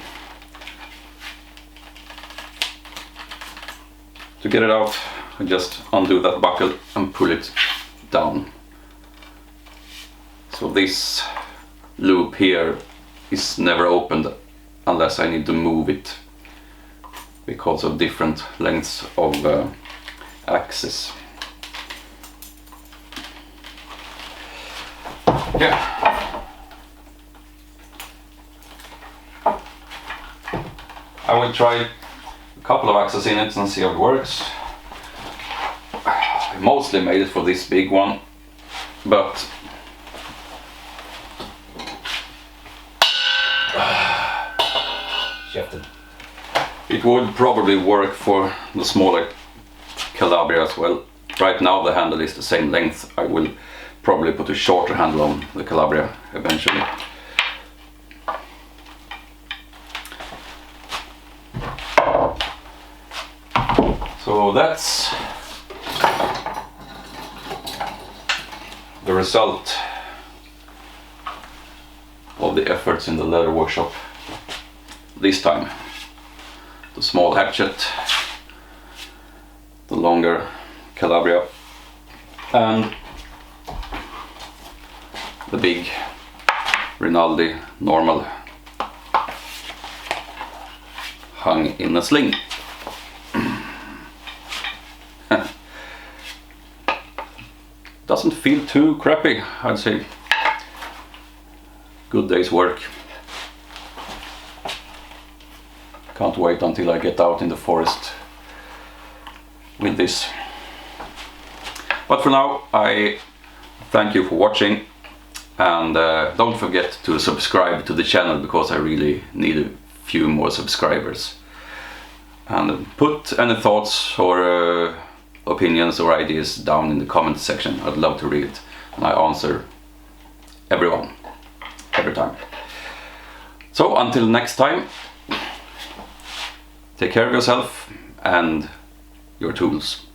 To get it out, I just undo that buckle and pull it down. So this loop here is never opened unless I need to move it because of different lengths of axes. Yeah. I will try a couple of axes in it and see how it works. I mostly made it for this big one, but it would probably work for the smaller Calabria as well. Right now the handle is the same length. I will probably put a shorter handle on the Calabria eventually. So that's the result of the efforts in the leather workshop this time. The small hatchet, the longer Calabria, and the big Rinaldi normal hung in a sling. Doesn't feel too crappy, I'd say. Good day's work. Can't wait until I get out in the forest with this. But for now, I thank you for watching, and don't forget to subscribe to the channel because I really need a few more subscribers. And put any thoughts or opinions or ideas down in the comment section. I'd love to read it, and I answer everyone, every time. So until next time, take care of yourself and your tools.